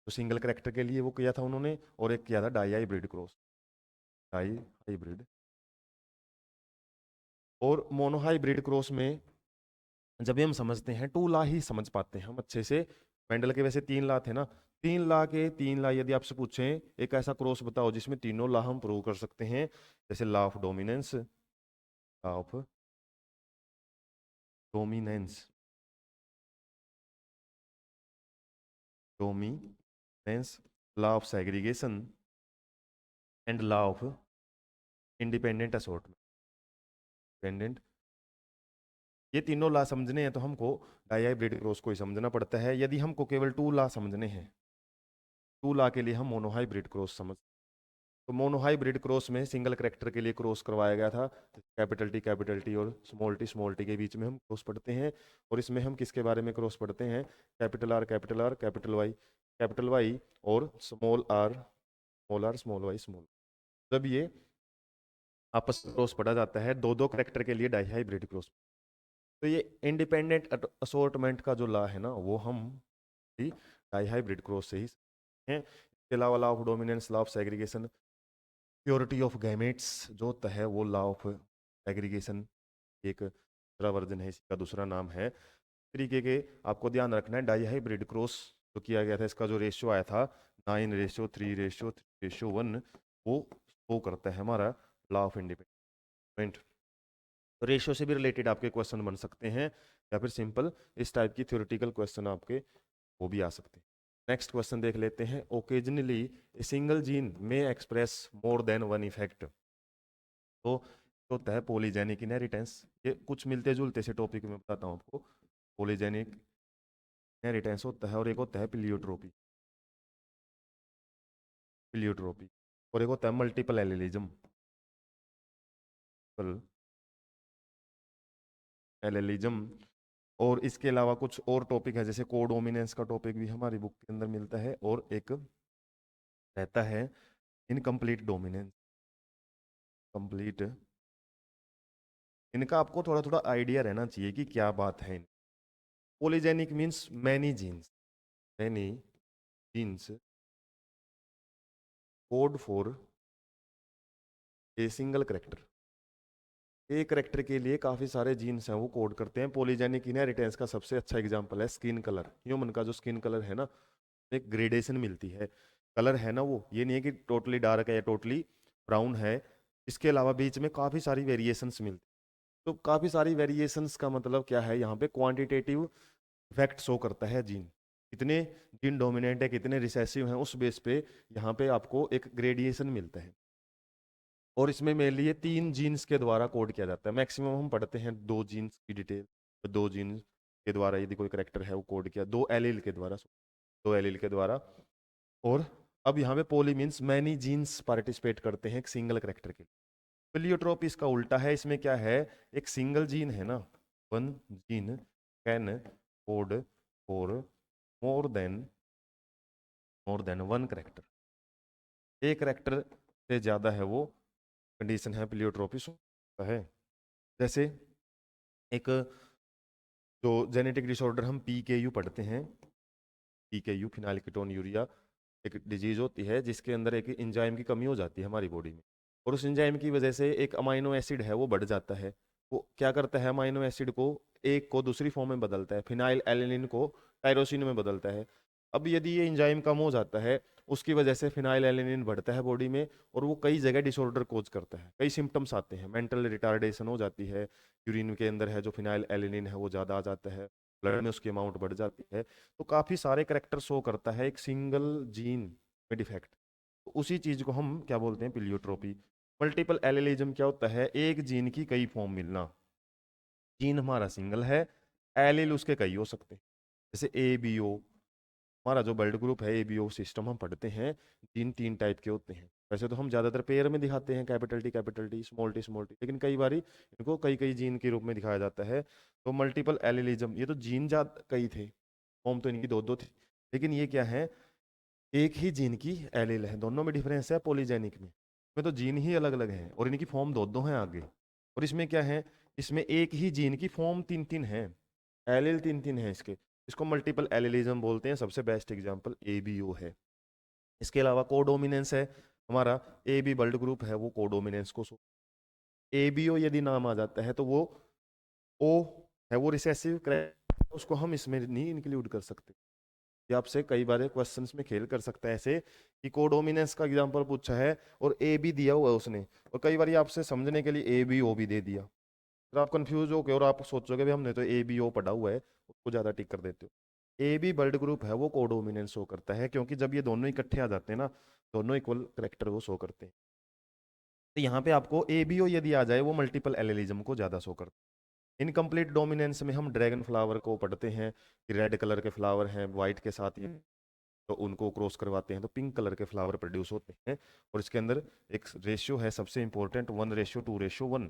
तो सिंगल करेक्टर के लिए वो किया था उन्होंने, और एक किया था dihybrid cross, dihybrid. और मोनो हाइब्रिड क्रॉस में जब भी हम समझते हैं, टू ला ही समझ पाते हैं हम अच्छे से। मेंडल के वैसे तीन ला थे ना, तीन ला के तीन ला यदि आपसे पूछें एक ऐसा क्रॉस बताओ जिसमें तीनों ला हम प्रूव कर सकते हैं, जैसे law of dominance, law of dominance, dominance, law of segregation and law of independent assortment, independent. ये तीनों ला समझने हैं तो हमको डाई हाइब्रिड क्रॉस को ही समझना पड़ता है। यदि हमको केवल टू ला समझने हैं, टू ला के लिए हम मोनो हाइब्रिड क्रॉस समझ। तो मोनो हाइब्रिड क्रॉस में सिंगल करेक्टर के लिए क्रॉस करवाया गया था, कैपिटल टी और स्मॉल टी के बीच में हम क्रॉस पढ़ते हैं। और इसमें हम किसके बारे में क्रॉस पढ़ते हैं, capital R capital R, capital Y और small R small Y small. जब ये आपस में क्रॉस पढ़ा जाता है दो दो करेक्टर के लिए डाई हाइब्रिड क्रॉस। तो ये इंडिपेंडेंट असॉर्टमेंट का जो ला है ना, वो हम डाई हाइब्रिड क्रॉस से ही हैं। इसके अलावा law of dominance, law of segregation, purity of gametes जो होता है वो लॉ ऑफ सेग्रीगेशन, एक दूसरा वर्जन है, इसका दूसरा नाम है। तरीके के आपको ध्यान रखना है, डाई हाइब्रिड क्रॉस जो किया गया था इसका जो रेशियो आया था 9:3:3:1, वो करता है हमारा लॉ ऑफ इंडिपेंडेंट। तो रेशियो से भी रिलेटेड आपके क्वेश्चन बन सकते हैं, या फिर सिंपल इस टाइप की थ्योरेटिकल क्वेश्चन आपके वो भी आ सकते हैं। नेक्स्ट क्वेश्चन देख लेते हैं। ओकेजनली ए सिंगल जीन में express more than one effect. तो होता है पॉलीजेनिक इनहेरिटेंस। ये कुछ मिलते जुलते से टॉपिक में बताता हूँ आपको। पॉलीजेनिक इनहेरिटेंस होता है, और एक होता है प्लियोट्रोपी। प्लियोट्रोपी और एक होता है मल्टीपल एलिलिज्म। एलिलिज्म। और इसके अलावा कुछ और टॉपिक है, जैसे कोडोमिनेंस का टॉपिक भी हमारी बुक के अंदर मिलता है, और एक रहता है इनकम्प्लीट डोमिनेंस। कंप्लीट। इनका आपको थोड़ा थोड़ा आइडिया रहना चाहिए कि क्या बात है। Polygenic means many genes. Many genes code for a single character. एक करेक्टर के लिए काफी सारे जीन्स हैं वो कोड करते हैं। पॉलीजेनिक इनहेरिटेंस का सबसे अच्छा एग्जांपल है स्किन कलर। ह्यूमन का जो स्किन कलर है ना, एक ग्रेडेशन मिलती है। कलर है ना, वो ये नहीं है कि टोटली डार्क है या टोटली ब्राउन है। इसके अलावा बीच में काफी सारी वेरिएशंस मिलती हैं। तो काफी सारी वेरिएशंस का मतलब क्या है, यहाँ पे क्वांटिटेटिव इफेक्ट शो करता है जीन। कितने जीन डोमिनेंट है, कितने रिसेसिव हैं, उस बेस पे यहाँ पे आपको एक ग्रेडिएशन मिलता है। और इसमें मेनली ये 3 जीन्स के द्वारा कोड किया जाता है। मैक्सिमम हम पढ़ते हैं 2 जीन्स की डिटेल। तो 2 जीन्स के द्वारा यदि कोई करेक्टर है वो कोड किया, 2 एलील के द्वारा, 2 एलील के द्वारा। और अब यहाँ पे poly means many genes participate करते हैं एक सिंगल करेक्टर के लिए। प्लियोट्रोपी इसका उल्टा है। इसमें क्या है, एक सिंगल जीन है ना, one gene can code for more than one character. एक करेक्टर से ज्यादा है वो कंडीशन है प्लियोट्रोपी का है। जैसे एक जो जेनेटिक डिसऑर्डर हम PKU पढ़ते हैं, PKU फिनाइल कीटोन यूरिया, एक डिजीज होती है जिसके अंदर एक एंजाइम की कमी हो जाती है हमारी बॉडी में। और उस एंजाइम की वजह से एक अमाइनो एसिड है वो बढ़ जाता है। वो क्या करता है, अमाइनो एसिड को एक को दूसरी फॉर्म में बदलता है, फिनाइल एलेनिन को टायरोसिन में बदलता है। अब यदि ये एंजाइम कम हो जाता है, उसकी वजह से फिनाइल एलेनिन बढ़ता है बॉडी में, और वो कई जगह डिसऑर्डर कोज करता है। कई सिम्टम्स आते हैं, मेंटल रिटार्डेशन हो जाती है, यूरिन के अंदर है जो फिनाइल एलेनिन है वो ज़्यादा आ जाता है, ब्लड में उसकी अमाउंट बढ़ जाती है। तो काफ़ी सारे करेक्टर शो करता है एक सिंगल जीन में डिफेक्ट। तो उसी चीज़ को हम क्या बोलते हैं, प्लियोट्रोपी। मल्टीपल एलिलिज्म क्या होता है, एक जीन की कई फॉर्म मिलना। जीन हमारा सिंगल है, एलिल उसके कई हो सकते हैं। जैसे ABO, हमारा जो ब्लड ग्रुप है ABO सिस्टम हम पढ़ते हैं, जीन 3 टाइप के होते हैं। वैसे तो हम ज़्यादातर पेयर में दिखाते हैं, capital T small T small T, लेकिन कई बार इनको कई कई जीन के रूप में दिखाया जाता है। तो मल्टीपल एलिलिज्म, ये तो जीन जात कई थे, फॉर्म तो इनकी दो दो थी, लेकिन ये क्या है, एक ही जीन की एलील है। दोनों में डिफरेंस है पॉलीजेनिक में तो जीन ही अलग अलग हैं और इनकी फॉर्म दो दो हैं आगे। और इसमें क्या है, इसमें एक ही जीन की फॉर्म 3 3 है, एलील 3 3 है इसके। इसको मल्टीपल एलिलिज्म बोलते हैं। सबसे बेस्ट एग्जांपल ABO है। इसके अलावा कोडोमिनेंस है, हमारा AB ब्लड ग्रुप है वो कोडोमिनेंस को ABO यदि नाम आ जाता है तो वो O है, वो रिसेसिव, उसको हम इसमें नहीं इंक्लूड कर सकते। ये आपसे कई बार क्वेश्चंस में खेल कर सकता है ऐसे कि कोडोमिनेंस का एग्जांपल पूछा है और ए बी दिया हुआ है उसने, और कई बार ये आपसे समझने के लिए ABO भी दे दिया, तो आप कंफ्यूज हो गए और आप सोचोगे भाई हमने तो ABO पढ़ा हुआ है, उसको ज्यादा टिक कर देते हो। AB ब्लड ग्रुप है वो कोडोमिनेंस शो करता है, क्योंकि जब ये दोनों इकट्ठे आ जाते हैं ना, दोनों इक्वल करेक्टर वो शो करते हैं। तो यहाँ पे आपको ABO यदि आ जाए वो मल्टीपल एलिलिज्म को ज्यादा शो करता है। इनकम्प्लीट डोमिनेंस में हम ड्रैगन फ्लावर को पढ़ते हैं कि रेड कलर के फ्लावर हैं व्हाइट के साथ, तो उनको क्रॉस करवाते हैं तो पिंक कलर के फ्लावर प्रोड्यूस होते हैं। और इसके अंदर एक रेशियो है सबसे इंपॉर्टेंट, 1:2:1।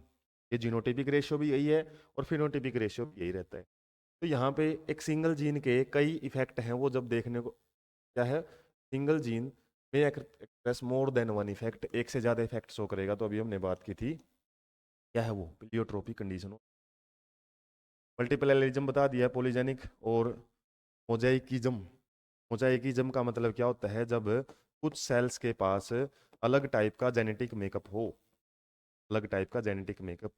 ये जीनोटिपिक रेशियो भी यही है और फिनोटिपिक रेशियो भी यही रहता है। तो यहाँ पे एक सिंगल जीन के कई इफेक्ट हैं, वो जब देखने को क्या है, सिंगल जीन में express more than one effect, एक से ज्यादा इफेक्ट शो करेगा। तो अभी हमने बात की थी क्या है वो, प्लियोट्रोपी कंडीशन। मल्टीपल एलिज्म बता दिया, पॉलीजेनिक। और मोजाइकिज्म। मोजाइकिज्म का मतलब क्या होता है, जब कुछ सेल्स के पास अलग टाइप का जेनेटिक मेकअप हो, अलग टाइप का जेनेटिक मेकअप,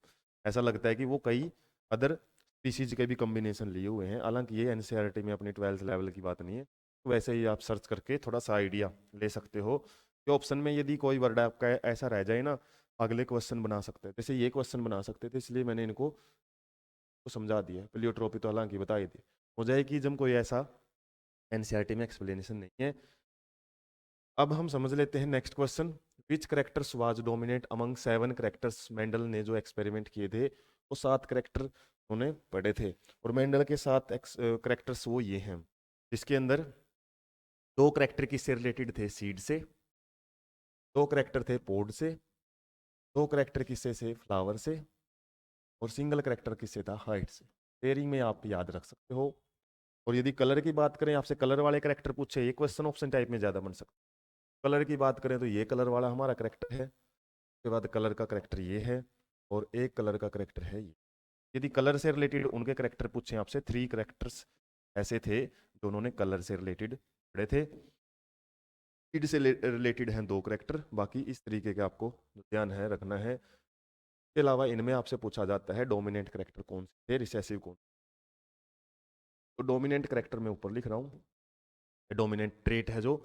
ऐसा लगता है कि वो कई अदर स्पीसीज के भी कॉम्बिनेशन लिए हुए हैं। हालांकि ये NCERT में अपनी 12th लेवल की बात नहीं है, तो वैसे ही आप सर्च करके थोड़ा सा आइडिया ले सकते हो कि ऑप्शन में यदि कोई वर्ड आपका ऐसा रह जाए ना, अगले क्वेश्चन बना सकते हैं। जैसे ये क्वेश्चन बना सकते थे, इसलिए मैंने इनको तो समझा दिया। प्लियोट्रोपी तो हालांकि बता ही दी हो जाएगी जब कोई ऐसा एनसीईआरटी में एक्सप्लेनेशन नहीं है। अब हम समझ लेते हैं next question. Which characters was dominate among 7 characters? Mendel ने जो एक्सपेरिमेंट किए थे वो 7 करेक्टर उन्होंने पढ़े थे, और मेंडल के 7 करेक्टर्स वो ये हैं, जिसके अंदर 2 करेक्टर किससे रिलेटेड थे? सीड से। 2 करेक्टर थे पोड से। 2 करेक्टर किससे से? फ्लावर से। और सिंगल करेक्टर किससे था? हाइट से। पेयरिंग में आप याद रख सकते हो। और यदि कलर की बात करें, आपसे कलर वाले करेक्टर पूछे, ये क्वेश्चन ऑप्शन टाइप में ज्यादा बन सकता है। कलर की बात करें तो ये कलर वाला हमारा करेक्टर है, उसके बाद कलर का करेक्टर ये है, और एक कलर का करेक्टर है ये। यदि कलर से रिलेटेड उनके करेक्टर पूछे आपसे, 3 करेक्टर्स ऐसे थे जो उन्होंने कलर से रिलेटेड पढ़े थे। सीड से रिलेटेड हैं 2 करेक्टर, बाकी इस तरीके के आपको ध्यान है रखना है। इसके अलावा इनमें आपसे पूछा जाता है डोमिनेंट करेक्टर कौन से थे, रिसेसिव कौन। तो डोमिनेंट करेक्टर मैं ऊपर लिख रहा हूँ, डोमिनेंट ट्रेट है जो,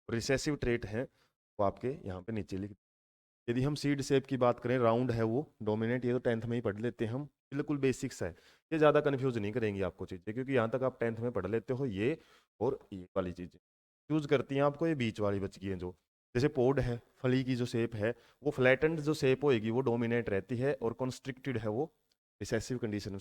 रिसेसिव ट्रेट है वो आपके यहाँ पे नीचे लिख। यदि हम सीड शेप की बात करें, राउंड है वो डोमिनेंट, ये तो 10th में ही पढ़ लेते हैं हम, बिल्कुल बेसिक्स है, ये ज़्यादा कंफ्यूज नहीं करेंगी आपको चीज़ें, क्योंकि यहाँ तक आप 10th में पढ़ लेते हो ये और ये वाली चीज़ें। यूज करती हैं आपको ये बीच वाली बच गई है जो, जैसे पोड है, फली की जो शेप है वो फ्लैटेंड जो शेप होएगी वो डोमिनेट रहती है, और कॉन्स्ट्रिक्टेड है वो रिसेसिव कंडीशन।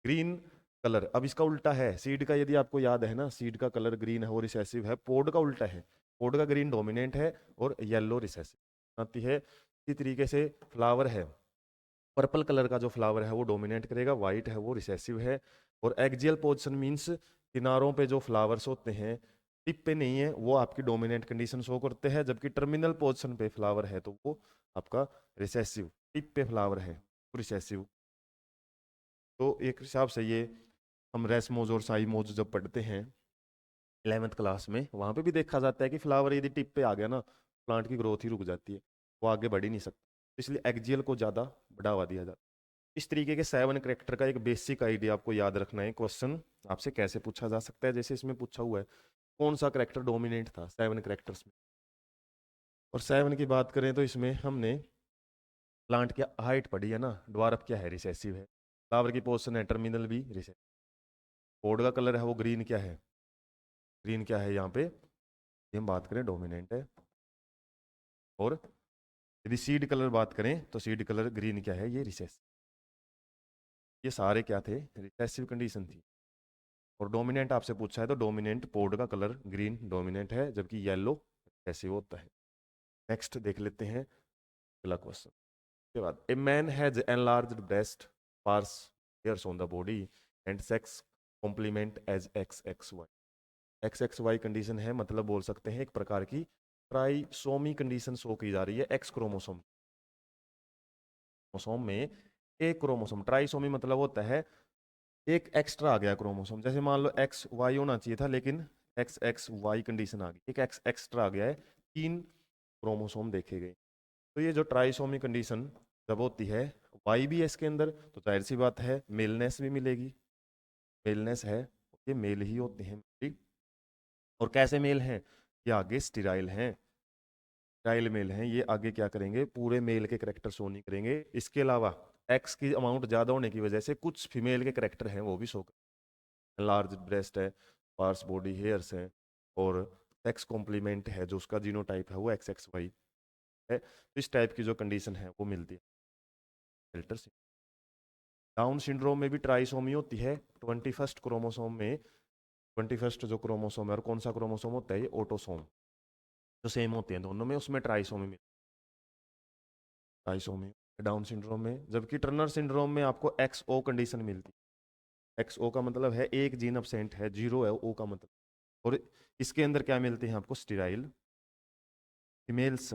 ग्रीन कलर, अब इसका उल्टा है सीड का, यदि आपको याद है ना, सीड का कलर ग्रीन है वो रिसेसिव है, पोड का उल्टा है, पोड का ग्रीन डोमिनेंट है और येलो रिसेसिव आती है। इसी तरीके से फ्लावर है, पर्पल कलर का जो फ्लावर है वो डोमिनेट करेगा, वाइट है वो रिसेसिव है। और एक्जियल पोजिशन मीन्स किनारों पे जो फ्लावर्स होते हैं टिप पे नहीं है, वो आपकी डोमिनेंट कंडीशन शो करते हैं, जबकि टर्मिनल पोजिशन पे फ्लावर है तो वो आपका रिसेसिव, टिप पे फ्लावर है रिसेसिव। तो एक हिसाब से ये हम रेसमोज और साइमोज जब पढ़ते हैं 11th क्लास में, वहाँ पे भी देखा जाता है कि फ्लावर यदि टिप पे आ गया ना, प्लांट की ग्रोथ ही रुक जाती है, वो आगे बढ़ ही नहीं सकता, इसलिए एक्जियल को ज़्यादा बढ़ावा दिया जाता है। इस तरीके के 7 करेक्टर का एक बेसिक आइडिया आपको याद रखना है। क्वेश्चन आपसे कैसे पूछा जा सकता है, जैसे इसमें पूछा हुआ है कौन सा करेक्टर डोमिनेट था 7 करेक्टर्स में। और 7 की बात करें तो इसमें हमने प्लांट की हाइट पढ़ी है ना, ड्वार्फ क्या है? रिसेसिव है। फ्लावर की पोजिशन है टर्मिनल भी रिसेसिव। पोड का कलर है वो ग्रीन क्या है? ग्रीन क्या है यहाँ पे? हम बात करें डोमिनेंट है। और यदि सीड कलर बात करें तो सीड कलर ग्रीन क्या है? ये रिसेसिव। ये सारे क्या थे? रिसेसिव कंडीशन थी। और डोमिनेंट आपसे पूछा है तो डोमिनेंट पोड का कलर ग्रीन डोमिनेंट है, जबकि येलो रिसेसिव होता है। नेक्स्ट देख लेते हैं अगला क्वेश्चन के बाद। A man has enlarged breast sparse hairs on the body and sex complement as XXY। XXY condition है, मतलब बोल सकते हैं एक प्रकार की ट्राइसोमी कंडीशन शो की जा रही है एक्स क्रोमोसोम। क्रोमोसोम में एक क्रोमोसोम, ट्राइसोमी मतलब होता है एक एक्स्ट्रा आ गया क्रोमोसोम, जैसे मान लो XY होना चाहिए था लेकिन XXY कंडीशन आ गई, एक एक्स एक्स्ट्रा आ गया है, 3 क्रोमोसोम देखे गए। तो ये जो ट्राइसोमी कंडीशन जब होती है, वाई भी है इसके अंदर, तो जाहिर सी बात है मेलनेस भी मिलेगी। मेलनेस है, ये मेल ही होते हैं ठीक। और कैसे मेल हैं? ये आगे स्टिराइल हैं, स्टाइल मेल हैं, ये आगे क्या करेंगे? पूरे मेल के करेक्टर शो नहीं करेंगे। इसके अलावा एक्स की अमाउंट ज़्यादा होने की वजह से कुछ फीमेल के करेक्टर हैं वो भी शो करेंगे। लार्ज ब्रेस्ट है, पार्स बॉडी हेयर्स हैं, और सेक्स कॉम्प्लीमेंट है जो उसका जीनोटाइप है वो XXY है। तो इस टाइप की जो कंडीशन है वो मिलती है फिल्टर से। डाउन सिंड्रोम में भी ट्राइसोमी होती है 21st क्रोमोसोम में। 21st जो क्रोमोसोम है, और कौन सा क्रोमोसोम होता है? ये ऑटोसोम, जो सेम होते हैं दोनों में, उसमें ट्राइसोमी ट्राइसोमी डाउन सिंड्रोम में। जबकि टर्नर सिंड्रोम में आपको XO कंडीशन मिलती है। XO का मतलब है एक जीन अब्सेंट है, 0 है O का मतलब। और इसके अंदर क्या मिलते हैं आपको? Sterile females,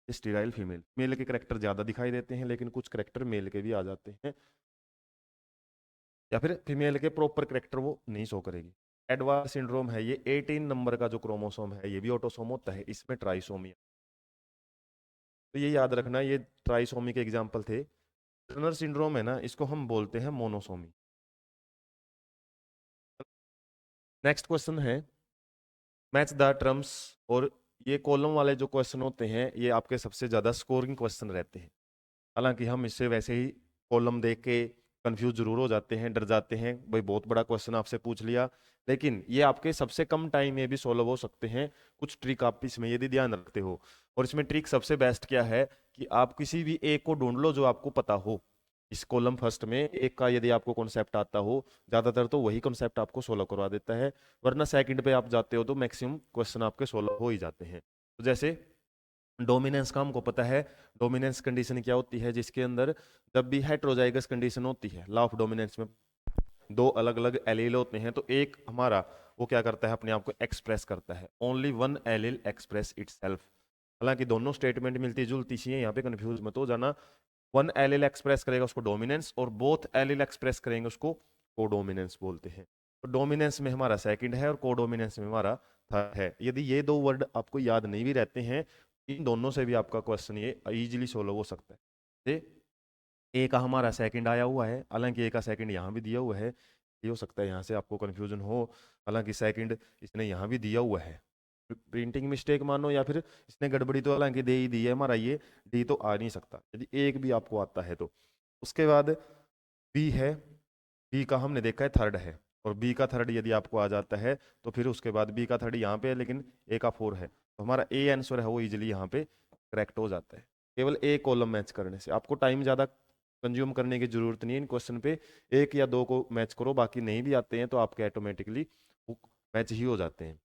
sterile female. Male के करेक्टर ज़्यादा दिखाई देते हैं, लेकिन कुछ करेक्टर मेल के भी आ जाते हैं, या फिर फीमेल के प्रॉपर करेक्टर वो नहीं शो करेगी। एडवार सिंड्रोम है, ये 18 नंबर का जो क्रोमोसोम है, ये भी ऑटोसोम होता है, इसमें ट्राइसोमी। तो ये याद रखना, ये ट्राइसोमी के एग्जाम्पल थे। टर्नर सिंड्रोम है ना, इसको हम बोलते हैं मोनोसोमी। नेक्स्ट क्वेश्चन है मैच द टर्म्स और ये कॉलम वाले जो क्वेश्चन होते हैं ये आपके सबसे ज़्यादा स्कोरिंग क्वेश्चन रहते हैं। हालांकि हम इससे वैसे ही कॉलम देख के कंफ्यूज जरूर हो जाते हैं, डर जाते हैं, भाई बहुत बड़ा क्वेश्चन आपसे पूछ लिया, लेकिन ये आपके सबसे कम टाइम में भी सॉल्व हो सकते हैं। कुछ ट्रिक आप इसमें यदि ध्यान रखते हो। और इसमें ट्रिक सबसे बेस्ट क्या है कि आप किसी भी एक को ढूंढ लो जो आपको पता हो। इस कॉलम फर्स्ट में एक का यदि आपको कॉन्सेप्ट आता हो, ज्यादातर तो वही कॉन्सेप्ट आपको सोल्व करवा देता है, वरना सेकंड पे आप जाते हो तो मैक्सिमम क्वेश्चन आपके सोल्व हो ही जाते हैं। तो जैसे डोमिनेंस का हमको पता है, डोमिनेंस कंडीशन क्या होती है, जिसके अंदर जब भी हेट्रोजाइगस कंडीशन होती है, लॉ ऑफ डोमिनेंस में दो अलग अलग एलील होते हैं, तो एक हमारा वो क्या करता है, अपने आप को एक्सप्रेस करता है, only one allele express itself. हालांकि दोनों स्टेटमेंट मिलती जुलती सी है, यहाँ पे कंफ्यूज मत हो जाना। वन एलील एक्सप्रेस करेगा उसको डोमिनेंस, और बोथ एलील एक्सप्रेस करेंगे उसको कोडोमिनेंस बोलते हैं। तो डोमिनेंस में हमारा सेकंड है और कोडोमिनेंस में हमारा थर्ड है। यदि ये दो वर्ड आपको याद नहीं भी रहते हैं, इन दोनों से भी आपका क्वेश्चन ये इजीली सोल्व हो सकता है। ए का हमारा सेकंड आया हुआ है, हालांकि ए का सेकंड यहाँ भी दिया हुआ है, ये हो सकता है यहाँ से आपको कंफ्यूजन हो, हालांकि सेकंड इसने यहाँ भी दिया हुआ है, प्रिंटिंग मिस्टेक मानो या फिर इसने गड़बड़ी तो हालांकि दे ही दी है, हमारा ये डी तो आ नहीं सकता यदि एक भी आपको आता है तो। उसके बाद बी है, बी का हमने देखा है थर्ड है, और बी का थर्ड यदि आपको आ जाता है तो फिर उसके बाद बी का थर्ड यहाँ पे है, लेकिन ए का फोर है, तो हमारा ए आंसर है वो इजिली यहाँ पे करेक्ट हो जाता है। केवल ए कॉलम मैच करने से आपको टाइम ज़्यादा कंज्यूम करने की जरूरत नहीं है इन क्वेश्चन पे, एक या दो को मैच करो, बाकी नहीं भी आते हैं तो आपके ऑटोमेटिकली मैच ही हो जाते हैं।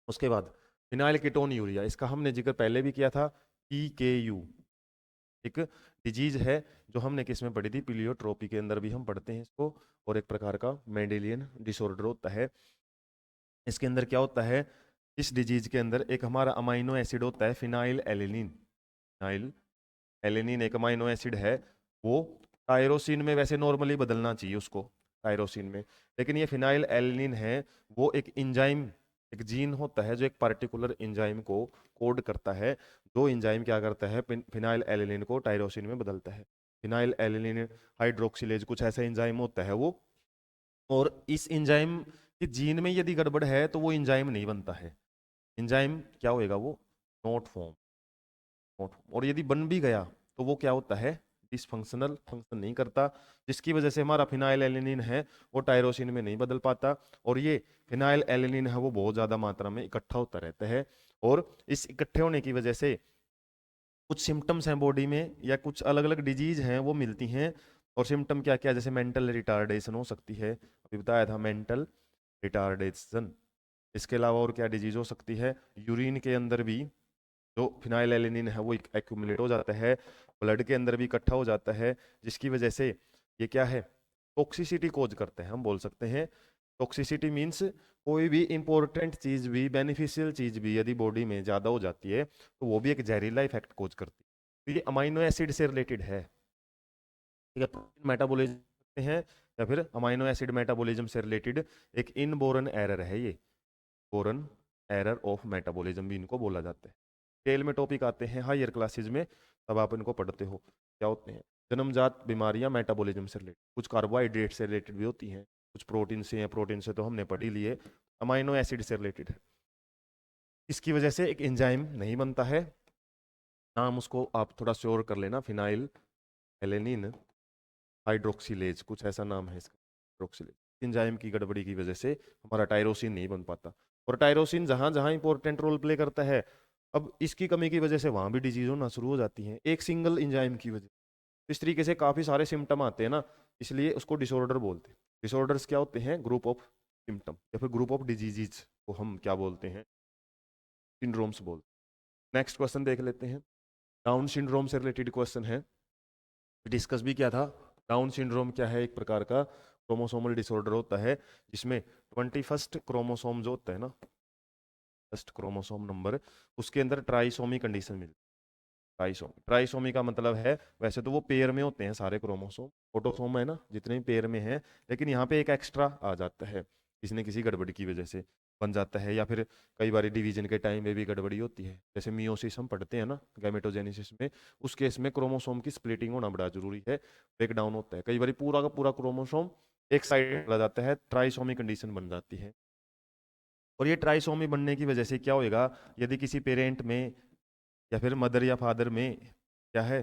उसके बाद फिनाइल कीटोन यूरिया, इसका हमने जिक्र पहले भी किया था, PKU एक डिजीज है जो हमने किस में पढ़ी थी, पीलियोट्रोपी के अंदर भी हम पढ़ते हैं इसको, और एक प्रकार का मेंडेलियन डिसऑर्डर होता है। इसके अंदर क्या होता है, इस डिजीज के अंदर एक हमारा अमाइनो एसिड होता है फिनाइल एलेनिन, फिनाइल एलेनिन एक अमाइनो एसिड है, वो टायरोसिन में वैसे नॉर्मली बदलना चाहिए उसको, टायरोसिन में, लेकिन ये फिनाइल एलेनिन है, वो एक इंजाइम, एक जीन होता है जो एक पार्टिकुलर इंजाइम को कोड करता है, जो इंजाइम क्या करता है फिनाइल एलेनिन को टायरोसिन में बदलता है। फिनाइल एलेनिन हाइड्रोक्सिलेज कुछ ऐसा इंजाइम होता है वो, और इस इंजाइम की जीन में यदि गड़बड़ है तो वो इंजाइम नहीं बनता है, इंजाइम क्या होएगा वो नॉट फॉर्म, और यदि बन भी गया तो वो क्या होता है डिसफंक्शनल, फंक्शन नहीं करता, जिसकी वजह से हमारा फिनाइल एलेनिन है वो टायरोसिन में नहीं बदल पाता, और ये फिनाइल एलेनिन है वो बहुत ज्यादा मात्रा में इकट्ठा होता रहता है, और इस इकट्ठे होने की वजह से कुछ सिम्टम्स हैं बॉडी में या कुछ अलग अलग डिजीज हैं वो मिलती हैं। और सिम्टम क्या क्या, जैसे मेंटल रिटार्डेशन हो सकती है, अभी बताया था मेंटल रिटार्डेशन। इसके अलावा और क्या डिजीज हो सकती है, यूरिन के अंदर भी जो फिनाइलएलेनिन है वो एक्यूमुलेट हो जाता है, ब्लड के अंदर भी इकट्ठा हो जाता है, जिसकी वजह से ये क्या है टॉक्सिसिटी कोज करते हैं, हम बोल सकते हैं। टॉक्सिसिटी मीन्स कोई भी इंपॉर्टेंट चीज भी, बेनिफिशियल चीज भी यदि बॉडी में ज्यादा हो जाती है तो वो भी एक जहरीला इफेक्ट कोज करती है। तो ये अमाइनो एसिड से रिलेटेड है, ठीक है, प्रोटीन मेटाबॉलिज्म है या फिर अमाइनो एसिड मेटाबॉलिज्म से रिलेटेड एक इनबोरन एरर है, ये बोरन एरर ऑफ मेटाबॉलिज्म भी इनको बोला जाता है। टेल में टॉपिक आते हैं हायर क्लासेज में, तब आप इनको पढ़ते हो क्या होते हैं। जन्मजात बीमारियां मेटाबॉलिज्म से रिलेटेड, कुछ कार्बोहाइड्रेट से रिलेटेड भी होती हैं, कुछ प्रोटीन से हैं, प्रोटीन से तो हमने पढ़ ही लिए, अमाइनो एसिड से रिलेटेड है, इसकी वजह से एक एंजाइम नहीं बनता है, नाम उसको आप थोड़ा श्योर कर लेना, फिनाइल एलेनिन हाइड्रोक्सिलेज कुछ ऐसा नाम है इसका, हाइड्रोक्सिलेज एंजाइम की गड़बड़ी की वजह से हमारा टायरोसिन नहीं बन पाता, और टायरोसिन जहां जहां इंपॉर्टेंट रोल प्ले करता है, अब इसकी कमी की वजह से वहां भी डिजीज होना शुरू हो जाती है एक सिंगल एंजाइम की वजह। इस तरीके से काफी सारे सिम्टम आते हैं ना, इसलिए उसको डिसऑर्डर बोलते हैं। डिसऑर्डर्स क्या होते हैं, ग्रुप ऑफ सिम्टम या फिर ग्रुप ऑफ डिजीजेज को हम क्या बोलते हैं, सिंड्रोम्स बोलते हैं। नेक्स्ट क्वेश्चन देख लेते हैं, डाउन सिंड्रोम से रिलेटेड क्वेश्चन है, डिस्कस भी किया था। डाउन सिंड्रोम क्या है, एक प्रकार का क्रोमोसोमल डिसऑर्डर होता है जिसमें 21st क्रोमोसोम जो होता है ना, फर्स्ट क्रोमोसोम नंबर, उसके अंदर ट्राइसोमी कंडीशन मिलती है। ट्राइसोमी, ट्राइसोमी का मतलब है वैसे तो वो पेयर में होते हैं सारे क्रोमोसोम, ऑटोसोम है ना जितने भी पेयर में हैं, लेकिन यहाँ पे एक एक्स्ट्रा आ जाता है, किसी न किसी गड़बड़ी की वजह से बन जाता है, या फिर कई बार डिवीजन के टाइम में भी गड़बड़ी होती है, जैसे मियोसिस हम पढ़ते हैं ना गैमेटोजेनेसिस में, उस केस में क्रोमोसोम की स्प्लिटिंग होना बड़ा जरूरी है, ब्रेक डाउन होता है, कई बार पूरा का पूरा क्रोमोसोम एक साइड चला जाता है, ट्राइसोमी कंडीशन बन जाती है। और ये ट्राइसोमी बनने की वजह से क्या होएगा, यदि किसी पेरेंट में या फिर मदर या फादर में क्या है,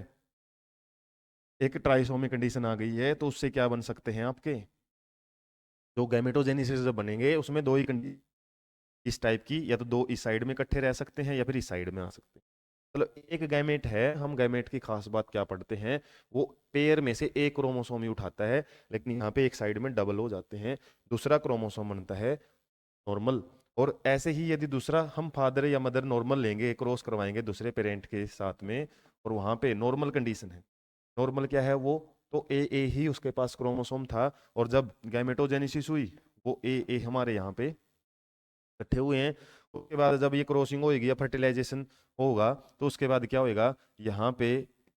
एक ट्राइसोमी कंडीशन आ गई है, तो उससे क्या बन सकते हैं आपके जो गैमेटोजेनेसिस जब बनेंगे उसमें दो ही इस टाइप की, या तो दो इस साइड में इकट्ठे रह सकते हैं या फिर इस साइड में आ सकते हैं। मतलब एक गैमेट है, हम गैमेट की खास बात क्या पढ़ते हैं, वो पेयर में से एक क्रोमोसोम ही उठाता है, लेकिन यहाँ पे एक साइड में डबल हो जाते हैं, दूसरा क्रोमोसोम बनता है नॉर्मल। और ऐसे ही यदि दूसरा हम फादर या मदर नॉर्मल लेंगे, क्रॉस करवाएंगे दूसरे पेरेंट के साथ में, और वहां पे नॉर्मल कंडीशन है, नॉर्मल क्या है वो, तो ए ही उसके पास क्रोमोसोम था, और जब गैमेटोजेनेसिस हुई वो ए हमारे यहाँ पे इकट्ठे हुए हैं। उसके बाद जब ये क्रॉसिंग होगी या फर्टिलाइजेशन होगा, तो उसके बाद क्या होएगा, यहाँ पे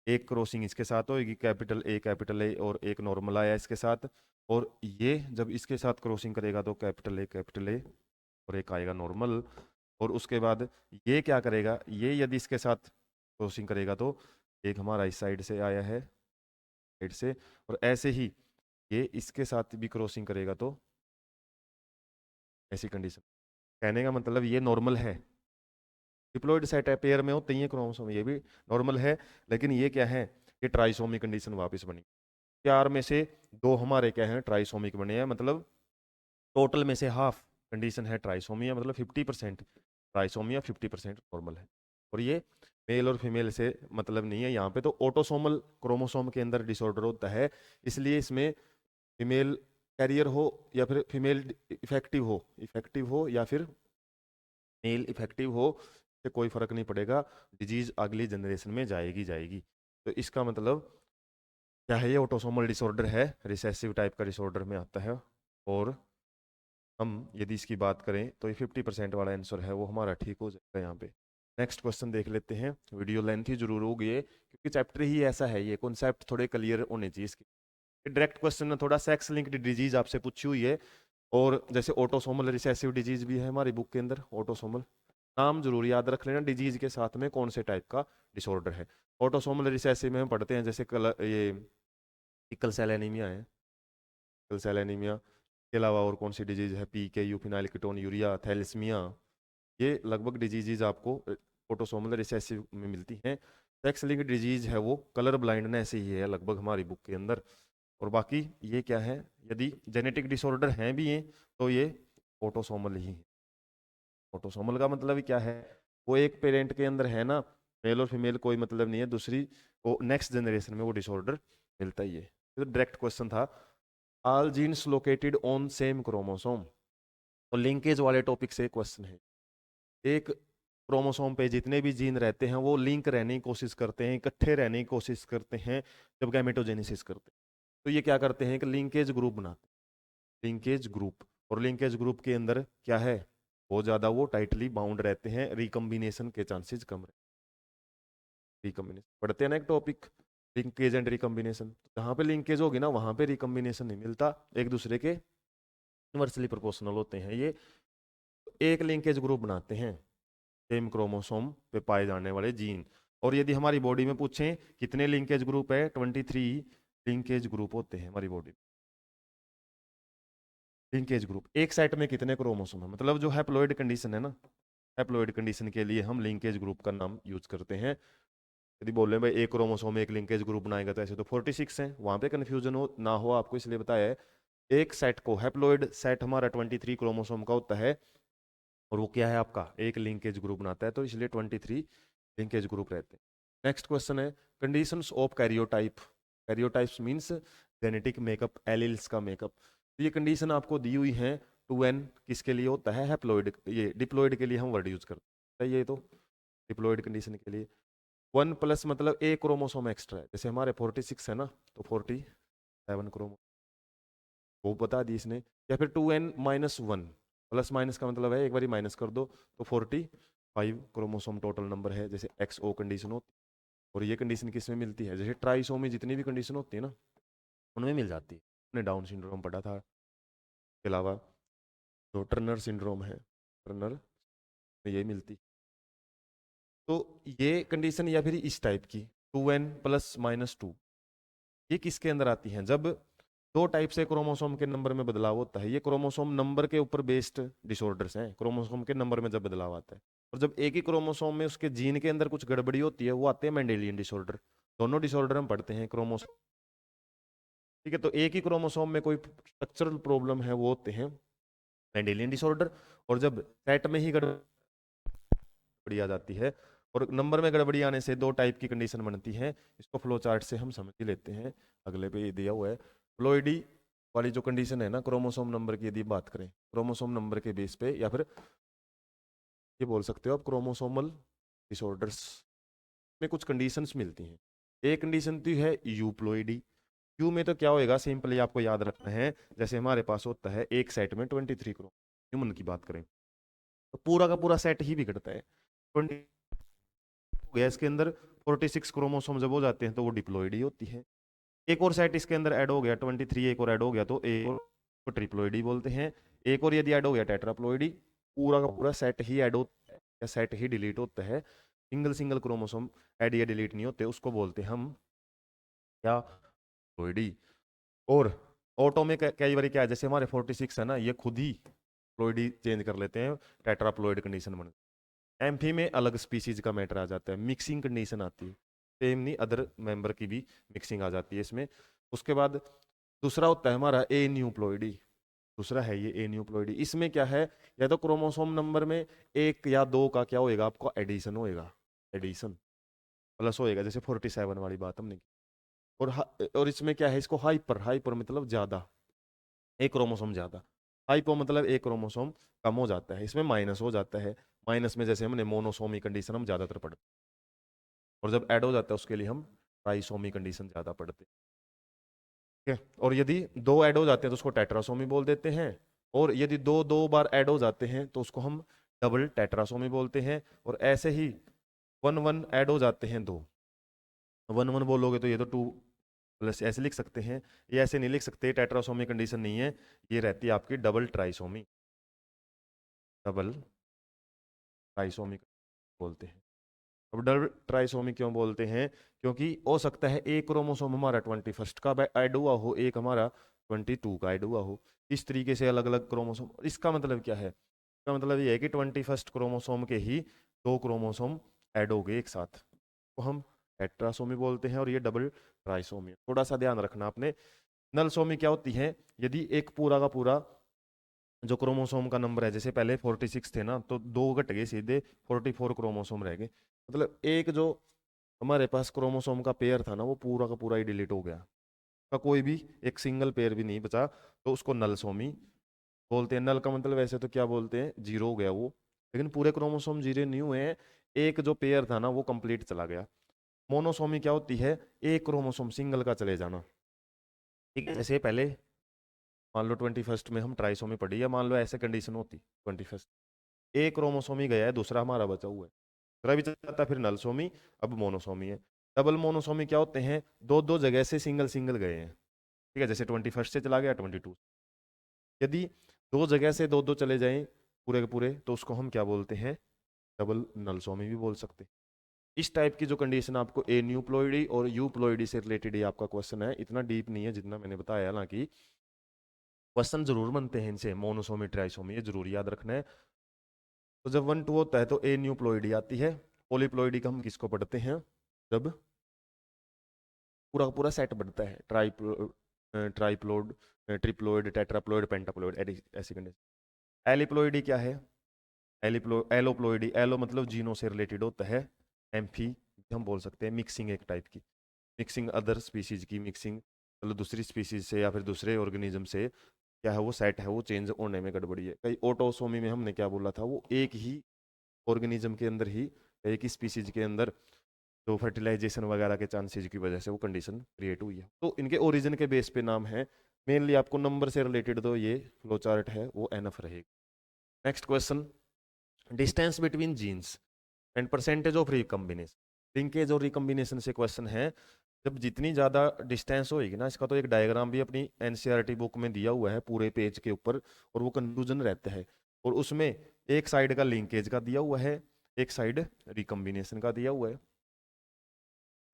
एक क्रॉसिंग इसके साथ होगी, कैपिटल ए और एक नॉर्मल आया इसके साथ, और ये जब इसके साथ क्रॉसिंग करेगा तो कैपिटल ए और एक आएगा नॉर्मल। और उसके बाद ये क्या करेगा, ये यदि इसके साथ क्रॉसिंग करेगा तो एक हमारा इस साइड से आया है, साइड से, और ऐसे ही ये इसके साथ भी क्रॉसिंग करेगा तो ऐसी कंडीशन। कहने का मतलब ये नॉर्मल है, डिप्लॉयड सेट है, पेयर में होते ही है क्रोमोसोम, ये भी नॉर्मल है, लेकिन ये क्या है, ये ट्राइसोमी कंडीशन वापस बनी। चार में से दो हमारे क्या है, ट्राइसोमिक बने हैं, मतलब टोटल में से हाफ कंडीशन है ट्राइसोमिया, मतलब 50% ट्राइसोमिया, 50% नॉर्मल है। और ये मेल और फीमेल से मतलब नहीं है, यहाँ पे तो ऑटोसोमल क्रोमोसोम के अंदर डिसऑर्डर होता है, इसलिए इसमें फीमेल कैरियर हो या फिर फीमेल इफेक्टिव हो या फिर मेल इफेक्टिव हो, से कोई फर्क नहीं पड़ेगा, डिजीज अगली जनरेशन में जाएगी। तो इसका मतलब क्या है, ये ऑटोसोमल डिसऑर्डर है, रिसेसिव टाइप का डिसऑर्डर में आता है। और हम यदि इसकी बात करें तो ये 50% वाला आंसर है वो हमारा ठीक हो जाएगा यहाँ पे। नेक्स्ट क्वेश्चन देख लेते हैं, वीडियो लेंथ ही जरूर होगी ये, क्योंकि चैप्टर ही ऐसा है, ये कॉन्सेप्ट थोड़े क्लियर होने चाहिए इसके। डायरेक्ट क्वेश्चन में थोड़ा सेक्स लिंक्ड डिजीज आपसे पूछी हुई है, और जैसे ऑटोसोमल रिसेसिव डिजीज भी है हमारी बुक के अंदर, ऑटोसोमल नाम जरूर याद रख लेना, डिजीज के साथ में कौन से टाइप का डिसऑर्डर है। ऑटोसोमल रिसेसिव में हम पढ़ते हैं जैसे ये सिकल सेल एनीमिया है, सिकल सेल एनीमिया के अलावा और कौन सी डिजीज है, पीके, यूफिनाइल कीटोन यूरिया, थैलेसीमिया, ये लगभग डिजीजेज आपको ऑटोसोमल रिसेसिव में मिलती हैं। सेक्स लिंक्ड डिजीज है वो कलर ब्लाइंडनेस ही है लगभग हमारी बुक के अंदर। और बाकी ये क्या है, यदि जेनेटिक डिसऑर्डर हैं भी हैं तो ये ऑटोसोमल ही है। ऑटोसोमल का मतलब क्या है, वो एक पेरेंट के अंदर है ना, मेल और फीमेल कोई मतलब नहीं है, दूसरी वो नेक्स्ट जनरेशन में वो डिसऑर्डर मिलता ही है। तो डायरेक्ट क्वेश्चन था, all genes located on same chromosome, और लिंकेज वाले टॉपिक से क्वेश्चन है। एक क्रोमोसोम पे जितने भी जीन रहते हैं वो लिंक रहने की कोशिश करते हैं, इकट्ठे रहने की कोशिश करते हैं जब गैमेटोजेनेसिस करते हैं, तो ये क्या करते हैं कि लिंकेज ग्रुप बनाते हैं, लिंकेज ग्रुप। और लिंकेज ग्रुप के अंदर क्या है, बहुत ज्यादा वो टाइटली बाउंड रहते हैं, रिकम्बिनेशन के चांसेस कम रहते हैं। रिकम्बिनेशन पढ़ते हैं ना एक टॉपिक, लिंकेज एंड रिकम्बिनेशन, जहां पे लिंकेज होगी ना वहां पे रिकम्बिनेशन नहीं मिलता, एक दूसरे के इनवर्सली प्रोपोर्शनल होते हैं ये। एक लिंकेज ग्रुप बनाते हैं सेम क्रोमोसोम पे पाए जाने वाले जीन। और यदि हमारी बॉडी में पूछें कितने लिंकेज ग्रुप है, 23 लिंकेज ग्रुप होते हैं हमारी बॉडी में। लिंकेज ग्रुप, एक सेट में कितने क्रोमोसोम है, मतलब जो हैप्लॉइड कंडीशन है ना, हैप्लॉइड कंडीशन के लिए हम लिंकेज ग्रुप का नाम यूज करते हैं। यदि बोले भाई एक क्रोमोसोम एक लिंकेज ग्रुप बनाएगा, तो ऐसे तो 46 है, वहां पे कंफ्यूजन हो ना हो आपको इसलिए बताया है। एक सेट को, हैप्लॉइड सेट हमारा 23 क्रोमोसोम का होता है, और वो क्या है आपका एक लिंकेज ग्रुप बनाता है, तो इसलिए 23 लिंकेज ग्रुप रहते हैं। नेक्स्ट क्वेश्चन है, conditions of karyotype, karyotypes means genetic makeup, alleles का मेकअप। तो ये कंडीशन आपको दी हुई है, 2n किसके लिए होता है, हैप्लॉइड, ये डिप्लॉइड के लिए हम वर्ड यूज करते हैं, ये तो डिप्लॉइड कंडीशन के लिए 1 प्लस मतलब एक क्रोमोसोम एक्स्ट्रा है, जैसे हमारे 46 है ना, तो 47 क्रोमो, वो बता दी इसने। या फिर 2n-1, प्लस माइनस का मतलब है एक बार माइनस कर दो, तो 45 क्रोमोसोम टोटल नंबर है, जैसे XO कंडीशन होती है। और ये कंडीशन किस में मिलती है, जैसे ट्राइसोमी में जितनी भी कंडीशन होती है ना उनमें मिल जाती है। हमने डाउन सिंड्रोम पढ़ा था, इसके अलावा जो टर्नर सिंड्रोम है, टर्नर में ये मिलती। तो ये कंडीशन या फिर इस टाइप की 2n +-2, ये किसके अंदर आती हैं, जब दो टाइप से क्रोमोसोम के नंबर में बदलाव होता है। ये क्रोमोसोम नंबर के ऊपर बेस्ड डिसऑर्डर्स हैं, क्रोमोसोम के नंबर में जब बदलाव आता है। और जब एक ही क्रोमोसोम में उसके जीन के अंदर कुछ गड़बड़ी होती है, वो आते हैं मेंडेलियन डिसऑर्डर। दोनों डिसऑर्डर हम पढ़ते हैं क्रोमोसोम, ठीक है। तो एक ही क्रोमोसोम में कोई स्ट्रक्चरल प्रॉब्लम है, वो होते हैं मेंडेलियन डिसऑर्डर। और जब सेट में ही गड़बड़ी आ जाती है और नंबर में गड़बड़ी आने से दो टाइप की कंडीशन बनती है। इसको फ्लो चार्ट से हम समझ ही लेते हैं। अगले पे ये दिया हुआ है प्लोइडी वाली जो कंडीशन है ना, क्रोमोसोम नंबर की यदि बात करें, क्रोमोसोम नंबर के बेस पे, या फिर ये बोल सकते हो आप क्रोमोसोमल डिसऑर्डर्स में कुछ कंडीशंस मिलती हैं। एक कंडीशन तो है यूप्लोइडी। यू में तो क्या होएगा, सिंपली आपको याद रखना है, जैसे हमारे पास होता है एक सेट में 23 क्रोम, ह्यूमन की बात करें तो पूरा का पूरा सेट ही बिगड़ता है। 20 हो गया, इसके अंदर 46 क्रोमोसोम जब हो जाते हैं तो वो डिप्लोइड ही होती है। एक और सेट इसके अंदर ऐड हो गया 23, एक और ऐड हो गया तो एक और तो ट्रिप्लोइड ही बोलते हैं। एक और यदि ऐड हो गया टेट्राप्लोइड ही, पूरा का पूरा सेट ही ऐड होता है या सेट ही डिलीट होता है। सिंगल सिंगल क्रोमोसोम ऐड या डिलीट नहीं होते, उसको बोलते हैं हम क्या, प्लोइडी। और ऑटो में कई बार क्या है, जैसे हमारे 46 है ना, ये खुद ही प्लोइडी चेंज कर लेते हैं, टेट्राप्लोइड कंडीशन बन। एम्फी में अलग स्पीसीज का मैटर आ जाता है, मिक्सिंग कंडीशन आती है, सेम नहीं अदर मेंबर की भी मिक्सिंग आ जाती है इसमें। उसके बाद दूसरा होता है हमारा ए न्यूप्लोइडी। दूसरा है ये ए न्यूप्लोइडी। इसमें क्या है, या तो क्रोमोसोम नंबर में एक या दो का क्या होएगा, आपको एडिशन होएगा, एडिशन प्लस होएगा, जैसे 47 वाली बात हमने की। और और इसमें क्या है, इसको हाइपर, हाइपर मतलब ज्यादा, एक क्रोमोसोम ज्यादा। हाइपो मतलब एक क्रोमोसोम कम हो जाता है, इसमें माइनस हो जाता है। माइनस में जैसे हमने मोनोसोमी कंडीशन हम ज्यादातर पढ़ते हैं, और जब ऐड हो जाता है उसके लिए हम ट्राइसोमी कंडीशन ज्यादा पढ़ते हैं, ठीक है। और यदि दो ऐड हो जाते हैं तो उसको टेट्रासोमी बोल देते हैं। और यदि दो दो बार ऐड हो जाते हैं तो उसको हम डबल टेट्रासोमी बोलते हैं। और ऐसे ही वन वन ऐड हो जाते हैं दो, वन वन बोलोगे तो ये तो टू प्लस ऐसे लिख सकते हैं। ये ऐसे नहीं लिख सकते, टेट्रासोमी कंडीशन नहीं है, ये रहती है आपकी डबल ट्राइसोमी, डबल ट्राइसोमी बोलते हैं। अब डबल ट्राइसोमी क्यों बोलते हैं, क्योंकि हो सकता है एक क्रोमोसोम हमारा 21 का ऐड हुआ हो, एक हमारा 22 का ऐड हुआ हो, इस तरीके से अलग अलग क्रोमोसोम। इसका मतलब क्या है, इसका मतलब ये है कि 21 क्रोमोसोम के ही दो क्रोमोसोम ऐड हो गए एक साथ, तो हम टेट्रासोमी बोलते हैं। और ये डबल ट्राइसोमी, थोड़ा सा ध्यान रखना आपने। नलसोमी क्या होती है, यदि एक पूरा का पूरा जो क्रोमोसोम का नंबर है, जैसे पहले 46 थे ना, तो दो घट गए, सीधे 44 क्रोमोसोम रह गए। मतलब एक जो हमारे पास क्रोमोसोम का पेयर था ना, वो पूरा का पूरा ही डिलीट हो गया, का कोई भी एक सिंगल पेयर भी नहीं बचा, तो उसको नलसोमी बोलते हैं। नल का मतलब वैसे तो क्या बोलते हैं, जीरो हो गया वो, लेकिन पूरे क्रोमोसोम जीरो नहीं हुए हैं, एक जो पेयर था ना वो कंप्लीट चला गया। मोनोसोमी क्या होती है, एक क्रोमोसोम सिंगल का चले जाना, ठीक है। जैसे पहले मान लो 21 में हम ट्राइसोमी पढ़ी, या मान लो ऐसे कंडीशन होती 21 एक क्रोमोसोमी गया है, दूसरा हमारा बचा हुआ है, दूसरा भी चलता, फिर नलसोमी, अब मोनोसोमी है। डबल मोनोसोमी क्या होते हैं, दो दो जगह से सिंगल सिंगल गए हैं, ठीक है। जैसे 21 से चला गया 22, यदि दो जगह से दो दो चले जाएं पूरे के पूरे, तो उसको हम क्या बोलते हैं, डबल नलसोमी भी बोल सकते हैं। इस टाइप की जो कंडीशन आपको ए न्यूप्लोइडी और यूप्लोइडी से रिलेटेड ये आपका क्वेश्चन है, इतना डीप नहीं है जितना मैंने बताया, हालांकि क्वेश्चन जरूर बनते हैं इनसे, मोनोसोमी ट्राइसोमी ये जरूर याद रखना है। तो जब 1 2 होता है तो ए न्यूप्लोइडी आती है। पॉलीप्लोइडी का हम किसको पढ़ते हैं, जब पूरा का पूरा सेट बनता है, ट्राइप्लोइड, ट्रिप्लोइड, टेट्राप्लोइड, पेंटाप्लोइड, ऐसी कंडीशन। एलिप्लोइडी क्या है, एलोप्लोइडी, एलो मतलब जीनो से रिलेटेड होता है। एम्फी हम बोल सकते हैं मिक्सिंग, एक टाइप की मिक्सिंग, अदर स्पीसीज की मिक्सिंग, मतलब दूसरी स्पीसीज से या फिर दूसरे ऑर्गेनिज्म से क्या है, वो सेट है वो चेंज होने में गड़बड़ी है। कई ऑटोसोमी में हमने क्या बोला था, वो एक ही ऑर्गेनिज्म के अंदर ही, एक ही स्पीसीज के अंदर जो फर्टिलाइजेशन वगैरह के चांसेज की वजह से वो कंडीशन क्रिएट हुई है। तो इनके ओरिजिन के बेस पे नाम है। मेनली आपको नंबर से रिलेटेड तो ये फ्लो चार्ट है वो एनफ रहेगा। Next question, distance between genes and percentage of recombination. Linkage और रिकम्बिनेशन से क्वेश्चन है। जब जितनी ज़्यादा डिस्टेंस होएगी ना, इसका तो एक डायग्राम भी अपनी एनसीईआरटी बुक में दिया हुआ है पूरे पेज के ऊपर, और वो कंफ्यूजन रहता है। और उसमें एक साइड का लिंकेज का दिया हुआ है, एक साइड रिकम्बिनेशन का दिया हुआ है।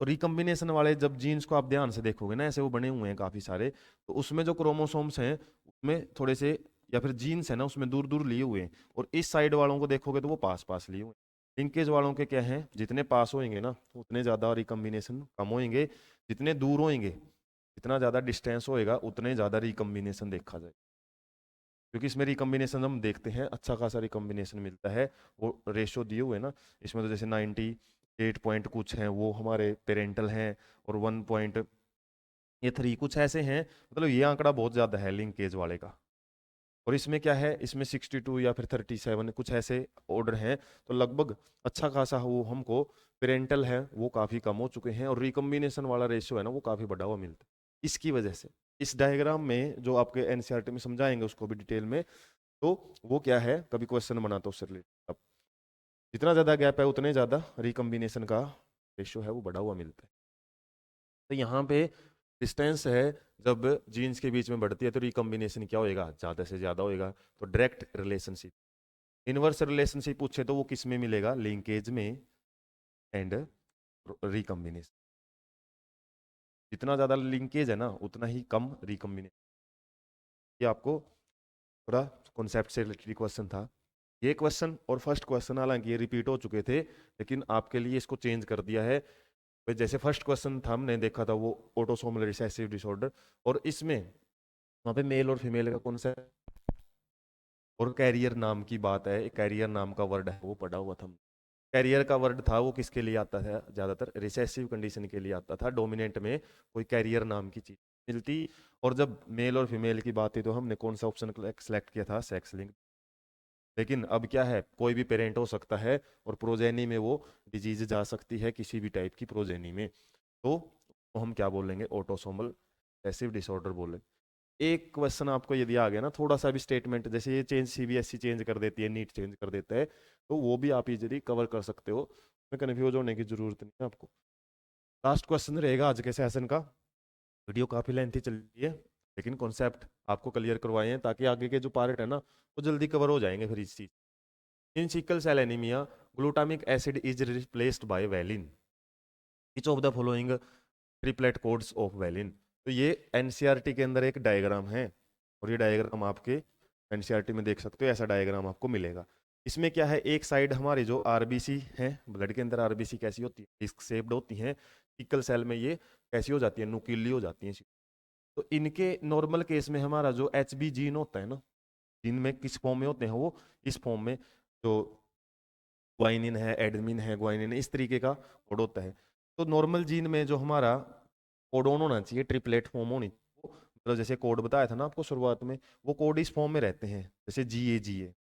तो रिकम्बिनेशन वाले जब जीन्स को आप ध्यान से देखोगे ना, ऐसे वो बने हुए हैं काफी सारे, तो उसमें जो क्रोमोसोम्स हैं उसमें थोड़े से, या फिर जीन्स है ना उसमें दूर दूर लिए हुए हैं, और इस साइड वालों को देखोगे तो वो पास पास लिए हुए हैं। लिंकेज वालों के क्या है, जितने पास होंगे ना उतने ज्यादा रिकम्बिनेशन कम होंगे, जितने दूर होंगे, जितना ज्यादा डिस्टेंस होएगा उतने ज्यादा रिकम्बिनेशन देखा जाए, क्योंकि इसमें रिकम्बिनेशन हम देखते हैं अच्छा खासा रिकम्बिनेशन मिलता है। वो रेशो दिए हुए ना, इसमें तो जैसे 98 पॉइंट कुछ हैं वो हमारे पेरेंटल हैं, और 1.3 कुछ ऐसे हैं, मतलब ये आंकड़ा बहुत ज़्यादा है लिंकेज वाले का। और इसमें क्या है, इसमें 62 या फिर 37 कुछ ऐसे ऑर्डर हैं, तो लगभग अच्छा खासा वो हमको पेरेंटल है वो काफ़ी कम हो चुके हैं, और रिकम्बिनेशन वाला रेशियो है ना वो काफ़ी बढ़ा हुआ मिलता है। इसकी वजह से इस डायग्राम में जो आपके एनसीईआरटी में समझाएंगे उसको भी डिटेल में, तो वो क्या है, कभी क्वेश्चन बनाता उससे रिलेटेड। अब जितना ज़्यादा गैप है उतने ज़्यादा रिकम्बिनेशन का रेशियो है वो बढ़ा हुआ मिलता है। तो यहाँ पे डिस्टेंस है, जब जीन्स के बीच में बढ़ती है तो रिकम्बिनेशन क्या होएगा, ज़्यादा से ज़्यादा होएगा। तो डायरेक्ट रिलेशनशिप, इनवर्स रिलेशनशिप पूछे तो वो किस में मिलेगा, लिंकेज में एंड रिकम्बिनेशन। जितना ज़्यादा लिंकेज है ना उतना ही कम रिकम्बिनेशन। ये आपको थोड़ा कॉन्सेप्ट से रिलेटेड क्वेश्चन था। ये क्वेश्चन और फर्स्ट क्वेश्चन हालांकि ये रिपीट हो चुके थे, लेकिन आपके लिए इसको चेंज कर दिया है। भाई जैसे फर्स्ट क्वेश्चन था हमने देखा था वो ऑटोसोमल रिसेसिव डिसऑर्डर, और इसमें वहाँ पे मेल और फीमेल का कौन सा और कैरियर नाम की बात है, कैरियर नाम का वर्ड है वो पढ़ा हुआ था। कैरियर का वर्ड था वो किसके लिए आता था, ज्यादातर रिसेसिव कंडीशन के लिए आता था, डोमिनेंट में कोई कैरियर नाम की चीज मिलती। और जब मेल और फीमेल की बात थी तो हमने कौन सा ऑप्शन सेलेक्ट किया था, सेक्स लिंक। लेकिन अब क्या है, कोई भी पेरेंट हो सकता है और प्रोजेनी में वो डिजीज जा सकती है किसी भी टाइप की प्रोजेनी में, तो हम क्या बोलेंगे, ऑटोसोमल रिसेसिव डिसऑर्डर बोलेंगे। एक क्वेश्चन आपको यदि आ गया ना, थोड़ा सा भी स्टेटमेंट, जैसे ये चेंज सीबीएसई चेंज कर देती है, नीट चेंज कर देता है, तो वो भी आप इजीली कवर कर सकते हो, उसमें कन्फ्यूज होने की जरूरत नहीं है आपको। लास्ट क्वेश्चन रहेगा आज के सेशन का। वीडियो काफी लेंथी चल रही है, लेकिन कॉन्सेप्ट आपको क्लियर करवाए हैं ताकि आगे के जो पार्ट है ना वो जल्दी कवर हो जाएंगे फिर इस चीज। In sickle cell anaemia glutamic acid is replaced by valine, which of the following triplet codes of valine. तो ये एनसीईआरटी के अंदर एक डायग्राम है, और ये डायग्राम आपके एनसीईआरटी में देख सकते हो, ऐसा डायग्राम आपको मिलेगा। इसमें क्या है, एक साइड हमारी जो आरबीसी है, ब्लड के अंदर आरबीसी कैसी होती है, डिस्क शेप्ड होती हैं। सिकल सेल में ये कैसी हो जाती है, नुकीली हो जाती हैं। तो इनके नॉर्मल केस में हमारा जो एच बी जीन होता है ना, जीन में किस फॉर्म में होते हैं वो, इस फॉर्म में, जो ग्वाइनिन है, एडमिन है, ग्वाइनिन है, इस तरीके का कोड होता है। तो नॉर्मल जीन में जो हमारा कोडोन होना चाहिए, ट्रिपलेट फॉर्म होनी चाहिए, मतलब जैसे कोड बताया था ना आपको शुरुआत में, वो कोड इस फॉर्म में रहते हैं, जैसे जी ए,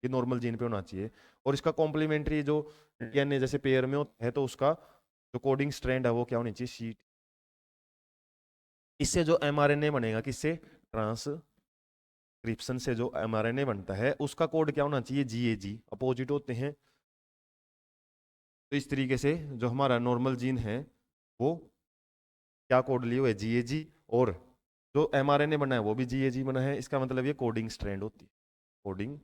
ये नॉर्मल जीन पे होना चाहिए। और इसका कॉम्प्लीमेंट्री जो डीएनए जैसे पेयर में होता है, तो उसका जो कोडिंग स्ट्रैंड है वो क्या होनी चाहिए, सी। इससे जो एमआरएनए बनेगा, किससे, ट्रांसक्रिप्शन से जो एमआरएनए बनता है उसका कोड क्या होना चाहिए, जी, अपोजिट होते हैं। तो इस तरीके से जो हमारा नॉर्मल जीन है वो क्या कोड लिए हुए, जी, और जो एमआरएनए बना है वो भी जी बना है। इसका मतलब ये कोडिंग स्ट्रैंड होती है। कोडिंग,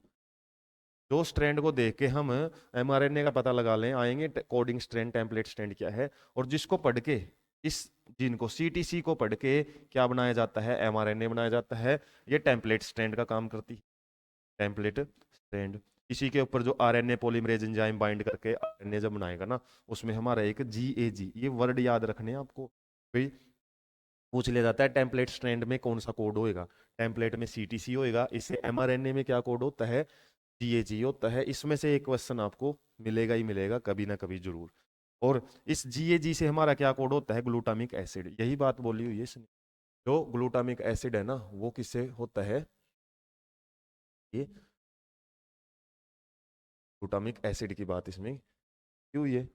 जो स्ट्रैंड को देख के हम एमआरएनए का पता लगा लें आएंगे कोडिंग स्ट्रैंड, टेम्पलेट स्ट्रैंड क्या है, और जिसको पढ़ के इस जीन को, सीटीसी को पढ़ के क्या बनाया जाता है, एमआरएनए बनाया जाता है। ये टेम्पलेट स्ट्रैंड का काम करती है, टेम्पलेट स्ट्रैंड। इसी के ऊपर जो आरएनए पॉलीमरेज एंजाइम बाइंड करके आरएनए जब बनाएगा ना, उसमें हमारा एक जी, ये वर्ड याद रखने हैं आपको। भाई पूछ लिया जाता है टेम्पलेट स्ट्रैंड में कौन सा कोड होएगा, टेम्पलेट में सीटीसी होएगा, इससे एमआरएनए में क्या कोड होता है, जी होता है। इसमें से एक क्वेश्चन आपको मिलेगा ही मिलेगा कभी ना कभी जरूर। और इस जी से हमारा क्या कोड होता है, ग्लूटामिक एसिड, यही बात बोली हुई है इसने। जो ग्लूटामिक एसिड है ना वो किससे होता है, ये ग्लूटामिक एसिड की बात इसमें क्यों, ये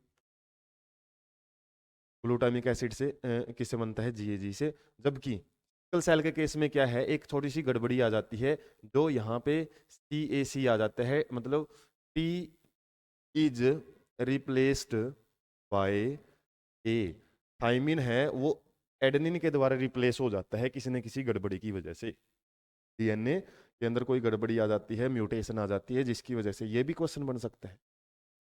ग्लूटामिक एसिड से किससे बनता है, जी से। जबकि सिकल सेल के केस में क्या है, एक छोटी सी गड़बड़ी आ जाती है, जो यहाँ पे सी आ जाता है, मतलब T is replaced bye A. Thymine है वो एडेनिन के द्वारा रिप्लेस हो जाता है किसी न किसी गड़बड़ी की वजह से, डीएनए के अंदर कोई गड़बड़ी आ जाती है, म्यूटेशन आ जाती है, जिसकी वजह से ये भी क्वेश्चन बन सकता है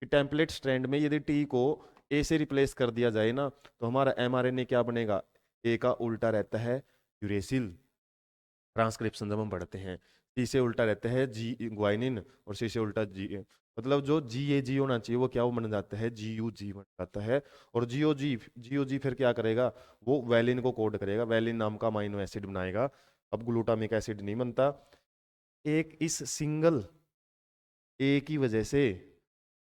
कि टेम्पलेट स्ट्रैंड में यदि टी को ए से रिप्लेस कर दिया जाए ना तो हमारा mRNA क्या बनेगा, ए का उल्टा रहता है यूरेसिल ट्रांसक्रिप्शन जब हम पढ़ते हैं, सी से उल्टा रहता है जी ग्वाइनिन, और सी से उल्टा जी, मतलब जो जी ए जी होना चाहिए वो क्या वो बन जाता है जी यू जी बन जाता है। और जी ओ जी फिर क्या करेगा, वो वैलिन को कोड करेगा, वैलिन नाम का अमाइनो एसिड बनाएगा। अब ग्लूटामिक एसिड नहीं बनता। एक इस सिंगल ए की वजह से,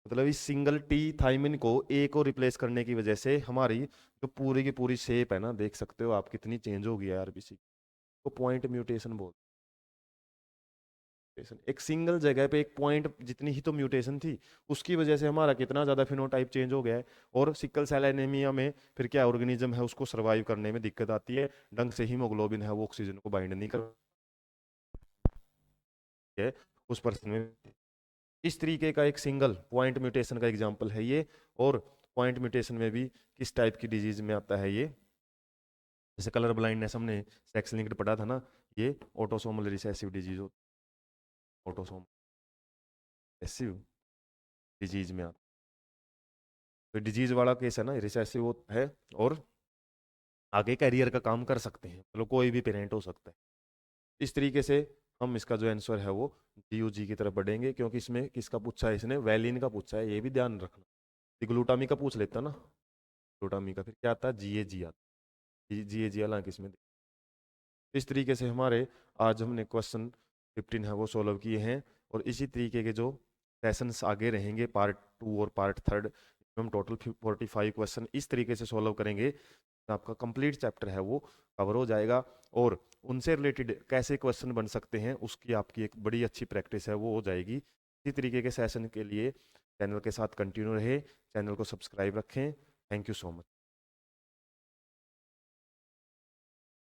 मतलब इस सिंगल टी थाइमिन को ए को रिप्लेस करने की वजह से हमारी जो पूरी की पूरी शेप है ना, देख सकते हो आप कितनी चेंज हो गया आरबीसी को। पॉइंट म्यूटेशन बोल, एक सिंगल जगह पे एक पॉइंट जितनी ही तो म्यूटेशन थी, उसकी वजह से हमारा कितना ज्यादा फिनोटाइप चेंज हो गया है। और सिकल सेल एनीमिया में फिर क्या ऑर्गेनिज्म है उसको सरवाइव करने में दिक्कत आती है, ढंग से हीमोग्लोबिन है वो ऑक्सीजन को बाइंड नहीं कर है उस पर्सन में। इस तरीके का एक सिंगल पॉइंट म्यूटेशन का एग्जांपल है ये। और पॉइंट म्यूटेशन में भी किस टाइप की डिजीज में आता है ये, जैसे कलर ब्लाइंडनेस हमने सेक्स लिंक्ड पढ़ा था ना, ये ऑटोसोमल रिसेसिव डिजीज हो, ऑटोसोमल रिसेसिव डिजीज में आता है। तो डिजीज वाला केस है ना, रिसेसिव है, और आगे कैरियर का काम कर सकते हैं, मतलब कोई भी पेरेंट हो सकता है। इस तरीके से हम इसका जो आंसर है वो जी की तरफ बढ़ेंगे, क्योंकि इसमें किसका पूछा है, इसने वैलिन का पूछा है, ये भी ध्यान रखना। ग्लूटामी का पूछ लेता ना, ग्लूटामी का फिर क्या आता है जी आता है, जी हालांकि इसमें। इस तरीके से हमारे आज हमने क्वेश्चन 15 है वो सॉल्व किए हैं। और इसी तरीके के जो सेशंस आगे रहेंगे पार्ट 2 और पार्ट 3, हम टोटल 45 क्वेश्चन इस तरीके से सॉल्व करेंगे, आपका कंप्लीट चैप्टर है वो कवर हो जाएगा। और उनसे रिलेटेड कैसे क्वेश्चन बन सकते हैं उसकी आपकी एक बड़ी अच्छी प्रैक्टिस है वो हो जाएगी। इसी तरीके के सेशन के लिए चैनल के साथ कंटिन्यू रहे, चैनल को सब्सक्राइब रखें। Thank you so much.